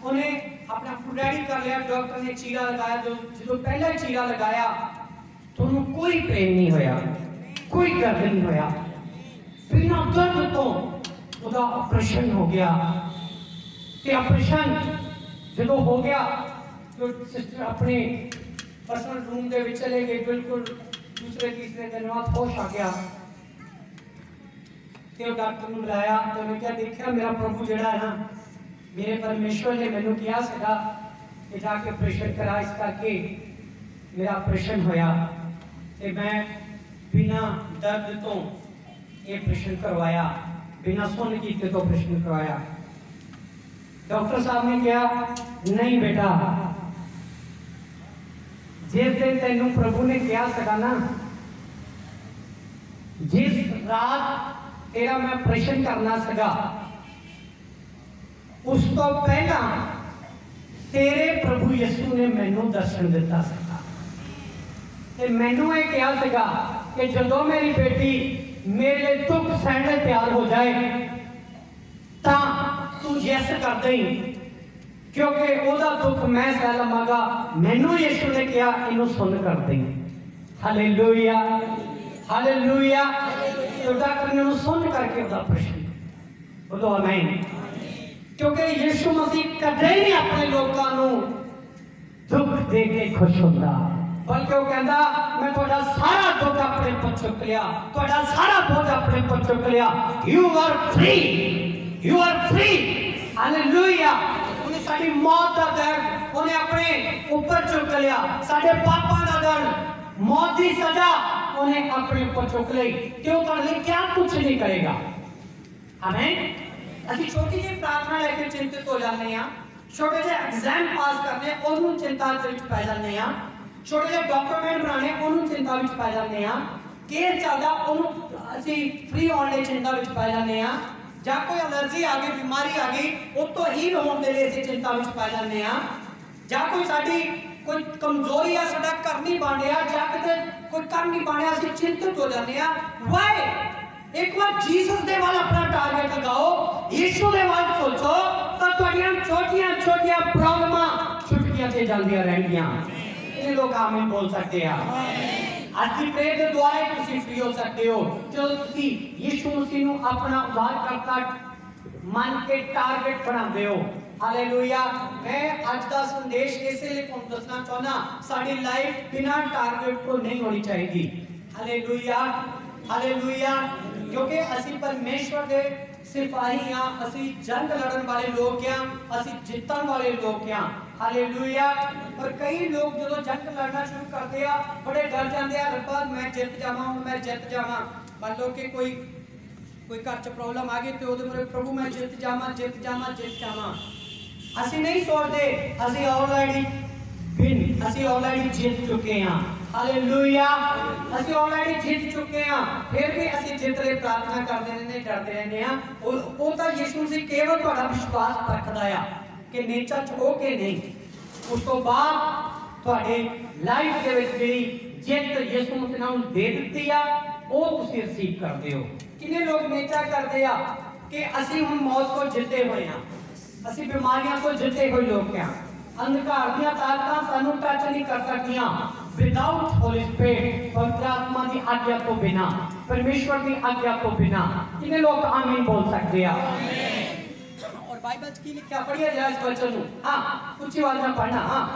उन्हें अपने आप को रेडी कर लिया। डॉक्टर ने चीरा लगाया, जो पहला चीरा लगाया तो उन्हें कोई पेन नहीं होया, कोई दर्द नहीं होया, बिना दर्द तो ਉਹਦਾ ਆਪਰੇਸ਼ਨ ਹੋ ਗਿਆ। ਤੇ ਆਪਰੇਸ਼ਨ ਜਦੋਂ ਹੋ ਗਿਆ तो सिस्टर अपने पर्सनल रूम ਦੇ ਵਿੱਚ ਚਲੇ ਗਏ। ਬਿਲਕੁਲ ਦੂਸਰੇ ਤੀਸਰੇ ਦਿਨ ਬਾਅਦ ਹੋਸ਼ ਆ ਗਿਆ ਤੇ ਉਹ ਡਾਕਟਰ ਨੂੰ ਬੁਲਾਇਆ ਤੇ ਉਹਨੇ ਕਿਹਾ ਦੇਖਿਆ ਮੇਰਾ ਪ੍ਰਭੂ ਜਿਹੜਾ ਹੈ ਨਾ, ਮੇਰੇ ਪਰਮੇਸ਼ਵਰ ਨੇ ਮੈਨੂੰ ਕਿਹਾ ਸੀਗਾ ਕਿ ਜਾ ਕੇ ਆਪਰੇਸ਼ਨ ਕਰਾ, ਇਸ ਕਰਕੇ ਮੇਰਾ ਆਪਰੇਸ਼ਨ ਹੋਇਆ ਤੇ ਮੈਂ ਬਿਨਾ ਦਰਦ ਤੋਂ ਇਹ ਆਪਰੇਸ਼ਨ ਕਰਵਾਇਆ, बिना सुन कीते तो ऑपरेशन करवाया। डॉक्टर साहब ने कहा नहीं बेटा, जिस दिन तेनू प्रभु ने कहा सका ना, जिस रात तेरा मैं ऑपरेशन करना सका, उस तो पहला तेरे प्रभु यीशु ने मैनू दर्शन दिता सका ते मैनू ये कहा सका कि जदों मेरी बेटी मेरे दुख सहने तैयार हो जाए ता तू यस कर दई, क्योंकि ओदा दुख मैं सह लवांगा। मैनू यीशु ने कहा इनू सुन कर दई। Hallelujah, hallelujah. तो डॉक्टर ने सुन करके ओदा ऑपरेशन बोलो आमीन। क्योंकि यीशु मसीह कदे नहीं अपने लोगों नू दुख दे के खुश होता, बल्कि वो कहता मैं थोड़ा सारा दुख अपने पर चुक लिया, थोड़ा सारा बोझ अपने पर चुक लिया। You are free, you are free. Hallelujah. उन्हें साडी मौत का दर्द उन्हें अपने ऊपर चुक लिया, साडे पापां का दर्द, मौत की सजा उन्हें अपने ऊपर चुक ली। क्यों कर ली? क्या कुछ नहीं करेगा। आमीन। असी छोटी जी प्रार्थना लेके चिंतित हो जाते हैं, छोटे जे एग्जाम पास करने उन्होंने चिंता पै जाते हैं, छोटे जे डॉक्यूमेंट बनाने उन्होंने चिंता पै जाते हैं, केस चलता उन्होंने असी फ्री होने चिंता पै जाते हैं, ਜਾਂ कोई एलर्जी आ गई, बीमारी आ गई, उस तो ही होने के लिए असी चिंता पै जाते हैं, ਜਾਂ कोई साडी कोई कमजोरी है, साडा घर नहीं बन रहा, ਜਾਂ किते कोई काम नहीं बन रहा, असी चिंतित हो जाते हैं। वाई? एक बार जीसस दे वाल अपना टारगेट लगाओ, यीशु दे वाल सोचो, तो तुहाडियां छोटियां छोटियां प्रॉब्लमां छुटकियां ते जांदियां रहणगियां। ये लोग आमीन बोल सकते हैं। आज की प्रेयर के द्वारा तुसी फ्री हो सकते हो, जो तुसी यीशु मसीह नु अपना उद्धारकर्ता मन के टारगेट बनाते हो। हालेलुया। मैं आज का संदेश इसलिए तुहानू दसना चाहना, साडी लाइफ बिना टारगेट को नहीं होनी चाहिए। Hallelujah, hallelujah. क्योंकि असी परमेश्वर दे सिपाही हां, असी जंग लड़न वाले लोग हां, असी जितन वाले लोग हां। हालेलुया। और कई लोग जो जंग लड़ना शुरू करते हैं बड़े डर जाते हैं, रब्बा मैं जित जावां, मैं जित जावां। मान लो कि कोई घर च प्रॉब्लम आ गई तो ओदे मेरे प्रभु मैं जित जावां, जित जावां, जित जावां। असी नहीं सोचते, असी ऑलरेडी जीत चुके हैं। हालेलुया। असी ऑलरेडी जीत चुके हैं, फिर भी असी जित लिए प्रार्थना करते रहने, डरते रहने हैं। वो तो यीशु मसीह केवल तुहाडा विश्वास रखदा है कि नेचा च हो के नहीं, उस तो बाद तुहाडे लाइफ दे विच जेहड़ी जित यीशु मसीह ने दे दित्ती आ, वो तुसीं रिसीव करदे हो। कितने लोग नेचा करते आ कि असी हम मौत को जिते हुए हैं, असी बीमारियां को जिते हुए लोग हैं, अंधकार दी ताकतां सानू टच नहीं कर सकदियां विदाउट होली स्पिरिट, पवित्र आत्मा की आज्ञा तो बिना, परमेश्वर की आज्ञा तो बिना। कितने लोग आमीन बोल सकते हैं? और बाइबल की लिखा पढ़िए जरा इस वचन को। हां, ऊंची आवाज में पढ़ना। हां,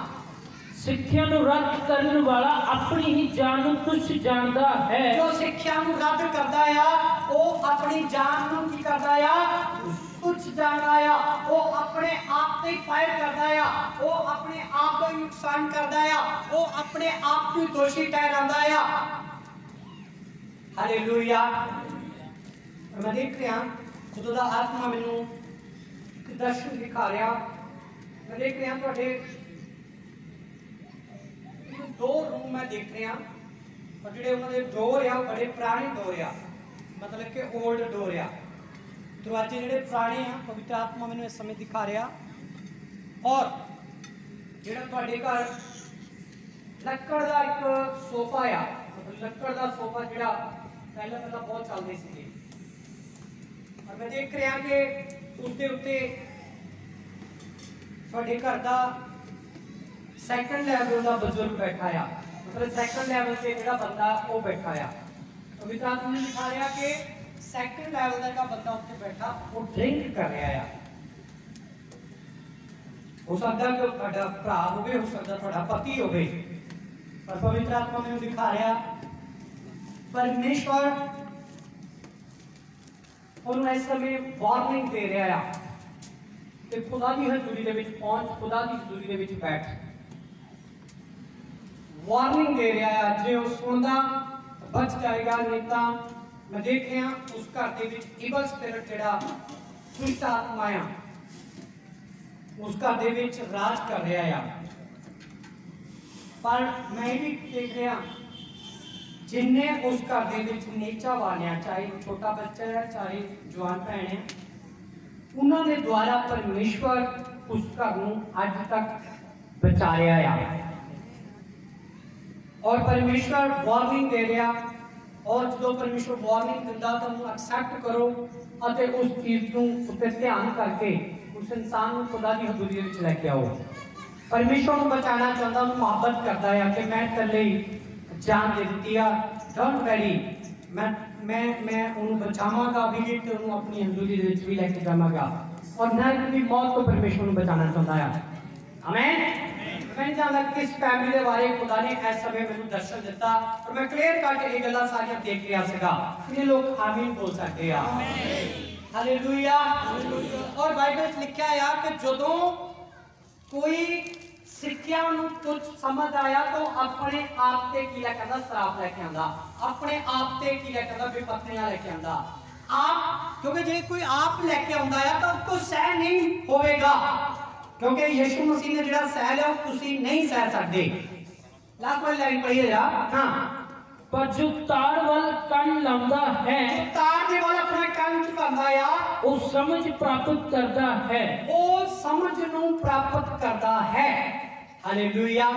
सिक्ख्या ਨੂੰ ਰੱਦ ਕਰਨ ਵਾਲਾ ਆਪਣੀ ਹੀ ਜਾਨ ਨੂੰ ਤੁਛ ਜਾਣਦਾ ਹੈ। जो सिक्ख्या ਨੂੰ ਰੱਦ ਕਰਦਾ ਆ ਉਹ ਆਪਣੀ ਜਾਨ ਨੂੰ ਕੀ ਕਰਦਾ ਆ? तुच्छ जानदा आ। वो अपने आप ते फायर करदा आ, वो अपने आप को नुकसान करदा आ, वो अपने आप को दोषी ठहरांदा आ। हालेलुया। मैं देख रहा खुदा दा आत्मा मैनू एक दर्शन दिखा रहा। मैं देख रहा तुहाडे दो रूम मैं देख रहा और जिहड़े उन्हां दे डोर आ बड़े पुराने डोर आ, मतलब कि ओल्ड डोर आ। दरवाजे जिहड़े पुराने आ, पवित्र आत्मा मैनू इस समय दिखा रहा। और जिहड़ा तुहाडे घर लक्कड़ दा एक सोफा आ, मतलब लक्कड़ दा सोफा जिहड़ा पहले बहुत चलदे सीगे, और मैं देख रहा कि उसके उत्ते तुहाडे घर दा सैकंड लैवल का बुजुर्ग बैठा आ, मतलब सैकंड लैवल से जिहड़ा बंदा वो बैठा आ। पवित्र आत्मा ने दिखा रहा कि सैकंड लैवल का बंदा उत्ते बैठा वो ड्रिंक कर रहा है। हो सकता कि तुहाडा भरा होवे, हो सकता तुहाडा पति होवे, पर पवित्र आत्मा मैनूं दिखा रहा परमेश्वर उन्होंने इस समय वार्निंग दे रहा है कि खुदा की हजूरी दे विच पहुंच, खुदा की हजूरी दे विच बैठ। वार्निंग दे रहा है, जे वो सुनदा बच जाएगा, नहीं तो मैं देख रहा उस घर दे विच इवल स्पिरिट जिहड़ा दुष्ट आत्मा आ उस घर दे विच राज कर रहा है। पर मैं भी देख रहा जिन्ने उस घर दे विच नेचा वालिया, चाहे छोटा बच्चा है चाहे जवान भैन है, उन्हों के द्वारा परमेश्वर उस घर नूं अज तक बचा रहा है। और परमेश्वर वार्निंग दे रहा, और जो परमेश्वर वार्निंग दिंदा तो उन्हें एक्सेप्ट करो और उस चीज को उत्ते ध्यान करके उस इंसान को खुदा की हजूरी में लेके आओ। परमेश्वर को बचाना चाहता, उन्हें मोहब्बत करता है कि मैं तेरे जान दे दी है, डोंट वरी, मैं उन्हें बचावांगा भी ते उन्हें अपनी हजूरी में भी लेके जावांगा। और नरक की मौत को परमेश्वर को बचाना चाहता है। आमीन। मैं जानता किस फैमिली के बारे खुदा ने इस समय मैंने दर्शन दिता और मैं क्लियर करके ये गल्लां सारियां देख रहा सीगा। कितने लोग आमीन बोल सकते हैं? आमीन, हालेलुया। और बाइबल में लिखा है कि जदों कोई सिक्ख्या नूं तुच्छ समझ आया तो अपने आप ते की करदा, श्राप लेके आंदा, अपने आप ते की करदा, विपत्तियां लेके आंदा। आप क्योंकि जे कोई आप लेके आंदा है तो उसको सह नहीं होवेगा, क्योंकि यीशु मसीह ने जिहड़ा सह लिया तुसी नहीं सह सकते। लास्ट वाली लाइन पढ़िए जरा। हां, पर जो तार वाल कन लांदा है, जो तार दे वाल अपना कन झुकांदा आ, वो समझ प्राप्त करता है, वो समझ नूं प्राप्त करता है। हालेलुया।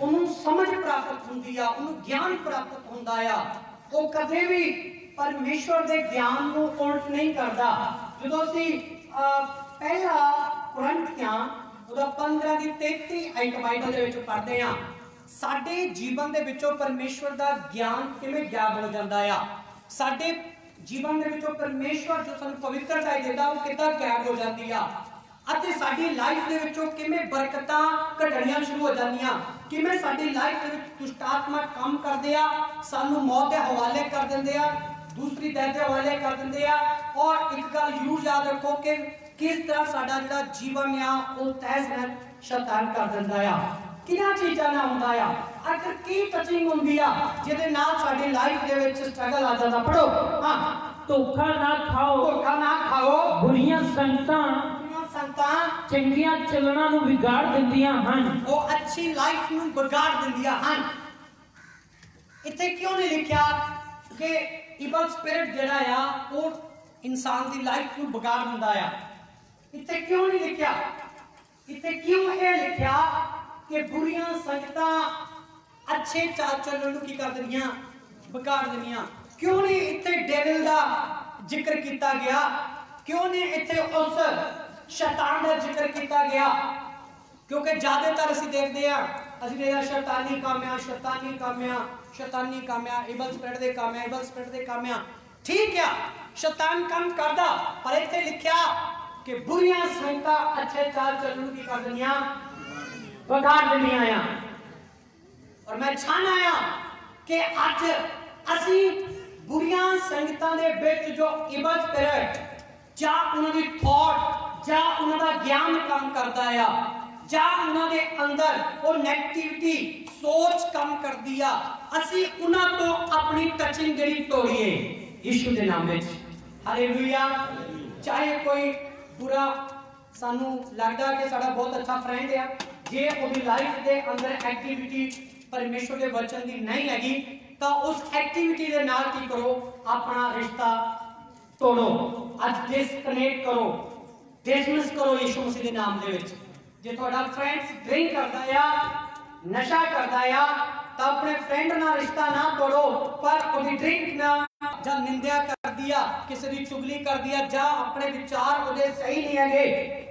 उन्हें समझ प्राप्त होंदी आ, उन्हें ज्ञान प्राप्त होंदा आ। वो कदे भी परमेश्वर दे ज्ञान नूं उल्ट नहीं करता। जदों असीं पहला कुरंथियां 15 की 33 आयत बाइबल दे विच पढ़दे हां, साडे जीवन दे विचों परमेश्वर दा ज्ञान किवें गायब हो जांदा आ। साडे जीवन दे विचों परमेश्वर जो सानूं पवित्रता देंदा वो किदां गायब हो जांदी आ, अते साडी लाइफ दे विचों किवें बरकतां घटणियां शुरू हो जांदियां, किवें साडी लाइफ दे विच दुष्ट आत्मा काम करदे आ, सानूं मौत दे हवाले कर दिंदे आ, दूसरी दर्द के हवाले कर दिंदे आ। और एक गल जरूर याद रखो कि किस तरह साडा जिहड़ा जीवन आ वो तहस नहस शैतान कर दिंदा आ। किन्हां चीज़ां नाल हुंदा आ, आखिर की टचिंग हुंदी आ जिहदे नाल साडी लाइफ दे विच स्ट्रगल आ जांदा। पढ़ो। हां, धोखा ना खाओ, धोखा ना खाओ, बुरियां संगतां चंगियां चलना नूं बिगाड़ दिंदियां हन, वो अच्छी लाइफ नूं बिगाड़ दिंदियां हन। इत्थे क्यों नहीं लिखिया कि इवल स्पिरिट जिहड़ा आ वो इंसान दी लाइफ नूं बिगाड़ दिंदा आ? इत्थे क्यों नहीं लिखिया? इत्थे क्यों ये लिखिया कि बुरियां संगतां अच्छे चाल चलन नूं की कर दिंदियां, बिगाड़ दिंदियां? क्यों नहीं इत्थे डेविल का जिक्र किया गया, क्यों नहीं इत्थे उस शैतान का जिक्र किया गया? क्योंकि ज्यादातर असीं देखते हैं, असीं देखते हैं शैतानी कामियां, शैतानी कामियां, शैतानी कामियां, इबल स्पिरिट दे कामियां, इबल स्पिरिट दे कामियां। ठीक है, शैतान काम करदा, पर इत्थे लिखिया कि बुरियां संगतां अच्छे चाल चलन की कर दियां, बिगाड़ दियां। और मैं चाहना आ कि अज असीं बुरियां संगतां दे विच जो इबल स्पिरिट जां उन्हां दी थॉट जां उन्हां दा ज्ञान काम करदा आ, जां उन्हां दे अंदर वो नेगेटिविटी सोच काम कर दिया, असी उन्हां तो अपनी टचिंग जड़ी तोड़िए यीशु दे नाम विच। हालेलुया। चाहे कोई बुरा सानू लगदा कि साडा बहुत अच्छा फ्रेंड है, जे ओदी लाइफ दे अंदर एक्टिविटी परमेश्वर के वचन दी नहीं हैगी, तो उस एक्टिविटी दे नाल की करो, अपना रिश्ता तोड़ो, अज डिसकनेक्ट करो, डिसमिस करो यीशु मसीह के नाम दे विच। जे तुहाडा फ्रेंड्स ड्रिंक करदा या नशा करदा या तो अपने फ्रेंड नाल रिश्ता ना तोड़ो, पर ओदी ड्रिंक ना जां निंदा कर दिया, किसी दी चुगली कर दिया, जां अपने विचार ओदे सही नहीं हैगे,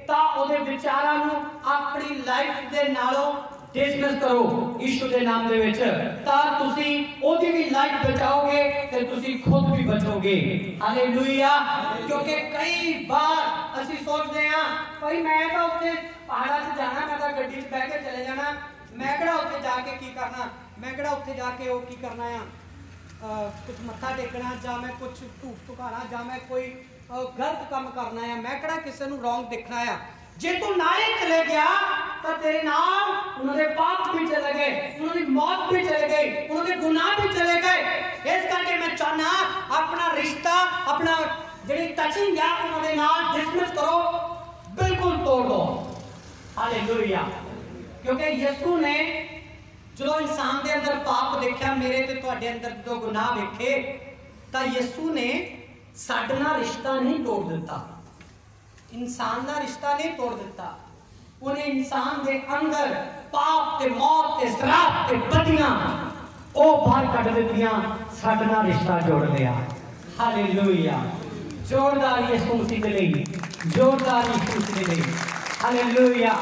तां ओदे विचारां नूं अपनी लाइफ दे नालों डिसमिस करो यीशु के नाम दे विच, तां तुसी ओदी भी लाइफ बचाओगे ते तुसी खुद भी बचोगे। हालेलुया। क्योंकि कई बार असी सोचते हैं भाई मैं तो उत्थे पहाड़ां 'च जाना, मैं तो गड्डी 'च बैठ के चले जाना, मैं किहड़ा उत्थे जाके की करना, मैं किहड़ा उत्थे जाके वो की करना है, कुछ मत्था टेकना, जां मैं कुछ धूफ धुकाना, जां मैं कोई गलत काम करना है, मैं किहड़ा किसी नूं रॉन्ग देखना है। जे तू नाले चले गया तो तेरे नाल उन्होंने पाप भी चले गए, उन्होंने मौत भी चले गई, उन्होंने गुनाह भी चले गए। इस करके मैं चाहना अपना रिश्ता, अपना जिहड़ी टचिंग है उन्होंने नाल डिसमिस करो, बिल्कुल तोड़ दो। हालेलुया। क्योंकि यीशु ने जो इंसान के अंदर पाप देखा, मेरे ते तुहाडे अंदर जो गुनाह वेखे, तो यीशु ने साडे नाल रिश्ता नहीं तोड़ दिता, इंसान का रिश्ता नहीं तोड़ दिता, उन्हें इंसान के अंदर पाप ते मौत ते शराब ते बदियां ओ बाहर कढ दित्तियां, साडे नाल रिश्ता जोड़ लिया। हालेलुया। जोरदार यीशु मसीह दे लई, जोरदार यीशु मसीह दे लई। हालेलुया।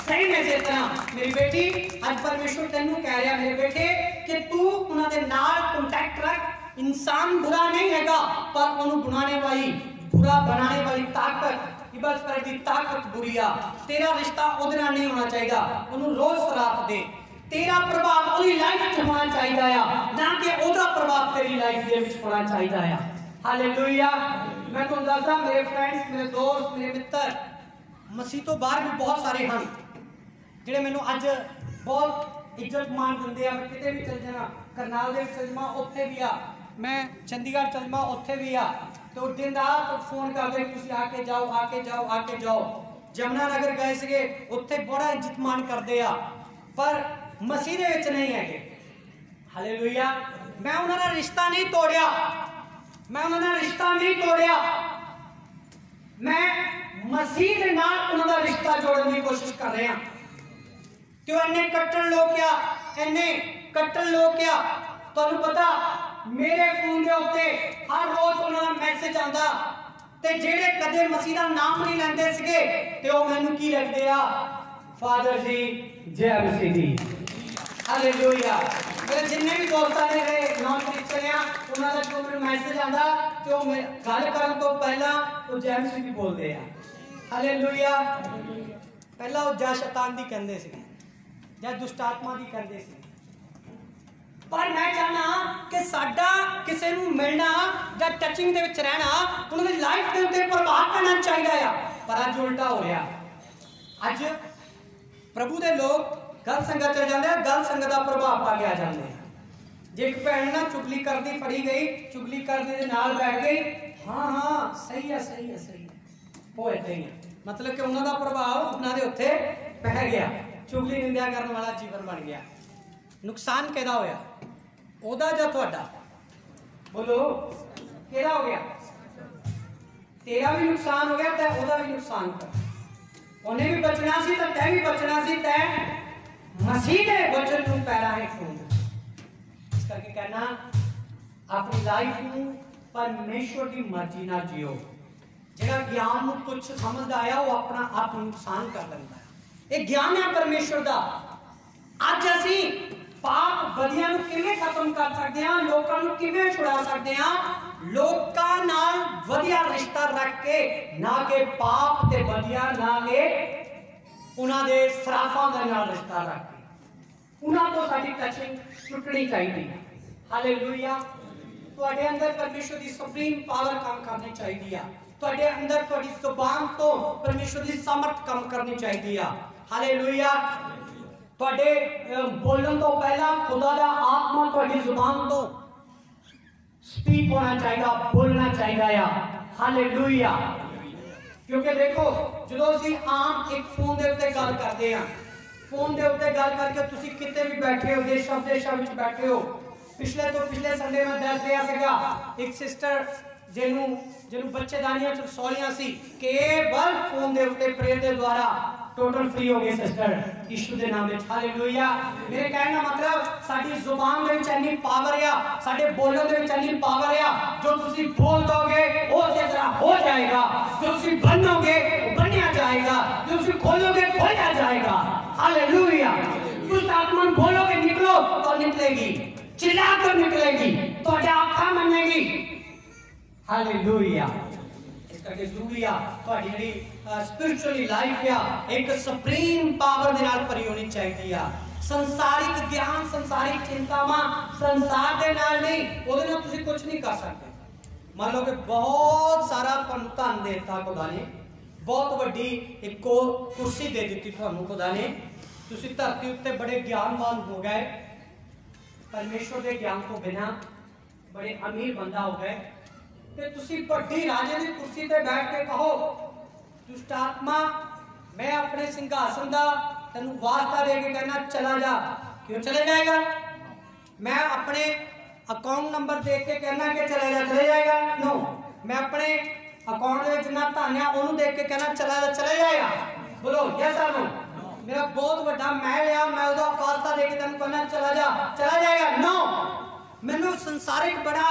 सही में इस तरह मेरी बेटी आज परमेश्वर तेनू कह रहा मेरे बेटे कि तू उन्हां दे नाल कांटेक्ट रख। इंसान बुरा नहीं हैगा, पर उन्हें बनाने वाली, बुरा बनाने वाली ताकत, इबल स्पिरिट की ताकत बुरी आ। तेरा रिश्ता उहदे नाल नहीं होना चाहिए, उन्हें रोज सराप दे, तेरा प्रभाव उहदी लाइफ च होना चाहिए आ, ना कि उहदा प्रभाव तेरी लाइफ दे विच होना चाहिए आ। हालेलुया। मैं तुहानू दसदा मेरे फ्रेंड्स, मेरे दोस्त, मेरे मित्र मसीह तो बाहर भी बहुत सारे हैं जिहड़े मैनू अज बहुत इज्जत मान दिंदे आ। मैं किते भी चल जाना, करनाल दे चल जावां उत्थे भी आ, मैं चंडीगढ़ चल जावां उत्थे भी आ, तो दिन रात फोन करते तुसीं आके जाओ, आके जाओ, आके जाओ। जमुना नगर गए सीगे, उत्थे बड़ा इज्जत मान करदे आ, पर मसीह दे विच नहीं हैगे। हालेलुया। मैं उन्हां दा रिश्ता नहीं तोड़िया, मैं उन्हां दा रिश्ता नहीं तोड़िया, मैं मसीह दे नाल उन्हां दा रिश्ता जोड़न की कोशिश कर रहा। क्यों इन्ने कट्टड़ लोग क्या, इन्ने कट्टड़ लोग क्या, तुहानू पता मेरे फोन के उत्ते हर रोज उन्होंने मैसेज आता, ते जेड़े कदे मसीह का नाम नहीं लेंदे सीगे ते वो मैनू की लिखदे आ, फादर जी जय मसीह जी। हालेलुया। मेरे जिन्ने भी दोस्त ने रहे नॉन क्रिश्चियन आ, उन्हां दा जो मैनू मैसेज आंदा ते वो गल करन तो पहला वो जय मसीह जी बोलदे आ। हालेलुया। पहला वो जय शैतान दी कहंदे सी, जय दुष्ट आत्मा दी कहंदे सी, पर मैं चाहना कि साडा किसी नूं मिलना या टचिंग दे विच रहना उन्हां दी लाइफ दे उत्ते प्रभाव पैना चाहिए आ, पर अज उल्टा हो रहा। अज प्रभु दे लोग गल संगत चल जाते हैं, गल संगत का प्रभाव पा के आ जाते हैं। जे एक भैन ना चुगली करती फड़ी गई, चुगली करदी दे नाल बैठ गई, हाँ हाँ सही है, सही है, सही है, वो इदां ही है, मतलब कि उन्हां दा प्रभाव उन्हां दे उत्ते पै गया, चुगली निंदा करने वाला जीवन बन गया। नुकसान किहदा होया, ओदा जां तुहाडा? बोलो किहदा हो गया? तेरा भी नुकसान हो गया, तैं ओदा भी नुकसान कर, उन्हें भी बचना सी तो तैं भी बचना सी, तैं मसीह दे वचन नूं पैरां हेठ फूंक। इस करके कहना अपनी लाइफ नूं परमेश्वर की मर्जी नाल जियो। जिहड़ा ज्ञान नूं तुच्छ समझदा आ वो अपना आप नुकसान कर लैंदा है। ये ज्ञान है परमेश्वर का। अज असीं पाप बदियां नूं किवें खत्म कर सकते हैं, लोकां नूं किवें छुड़ा सकते हैं, लोकां नाल वधिया रिश्ता रख के, ना कि पाप ते बदियां, ना कि उन्हां दे सराफां दे नाल रिश्ता रख के उन्हां तो साडी टचिंग टुटनी चाहिए। हालेलुया। तुहाडे अंदर परमेश्वर की सुप्रीम पावर काम करनी चाहिए। तुहाडे अंदर तुहाडी जुबान तो परमेश्वर की सामर्थ काम करनी चाहिए। हालेलुया। तुहाडे बोलण तो पहला खुदा दा आत्मा तुहाडी जुबान तो स्पीक होना चाहिए, बोलना चाहिए। हालेलुया। क्योंकि देखो जो असीं आम एक फोन के उत्ते गल करते हैं, फोन के उत्ते गल करके तुसीं किते भी बैठे हो, देशां विदेशां विच बैठे हो। पिछले तो पिछले संडे मैं दस रहा सीगा एक सिस्टर जिन्होंने बच्चेदानियां च सौलियां सी, केवल फोन के उत्ते प्रेयर के द्वारा टोटल फ्री हो गए सिस्टर यीशु के नाम में। हालेलुया। मेरे कहने का मतलब साडी जुबान दे विच इन्नी पावर आ, साडे बोलण दे विच इन्नी पावर आ, जो तुसीं बोल दोगे वो उस तरह हो जाएगा, जो तुसीं बनोगे वो बनया जाएगा, जो तुसीं खोलोगे खोला जाएगा। हालेलुया। तुम आत्मा बोलोगे निकलो तो निकलेगी, चिल्लाकर निकलेगी, तो आंखें मनेगी। हालेलुया। इस करके जरूरी आ तुहाडी जेहड़ी स्पिरिचुअली लाइफ आ एक सुप्रीम पावर दे नाल भरी होनी चाहिए। संसारिक ज्ञान, संसारिक चिंतावां संसार दे नाल नहीं, ओदे नाल तुसीं कुछ नहीं कर सकते। मान लो कि बहुत सारा तुहानूं धन देता खुदा ने, बहुत वड्डी एक कुर्सी दे दी तुहानूं खुदा ने, तुसीं धरती उत्ते बड़े ज्ञानवान हो गए, परमेश्वर के ज्ञान को बिना बड़े अमीर बंदा हो गए, ते तुसीं बड़ी राजे की कुर्सी पे बैठ के कहो दुष्ट आत्मा मैं अपने सिंहासन का तेनू वास्ता दे के कहना चला जा, क्यों चले जाएगा? मैं अपने अकाउंट नंबर देख के कहना कि चला जा, चले जाएगा? नो। मैं अपने अकाउंट में जितना धन है उन्होंने देख के कहना चला जा, चले जाएगा? बोलो यस और नो। मेरा बहुत बड़ा महल है, मैं उसका वास्ता दे के तेनू कहना चला जा, चला जाएगा? नो। मैनू संसारिक बड़ा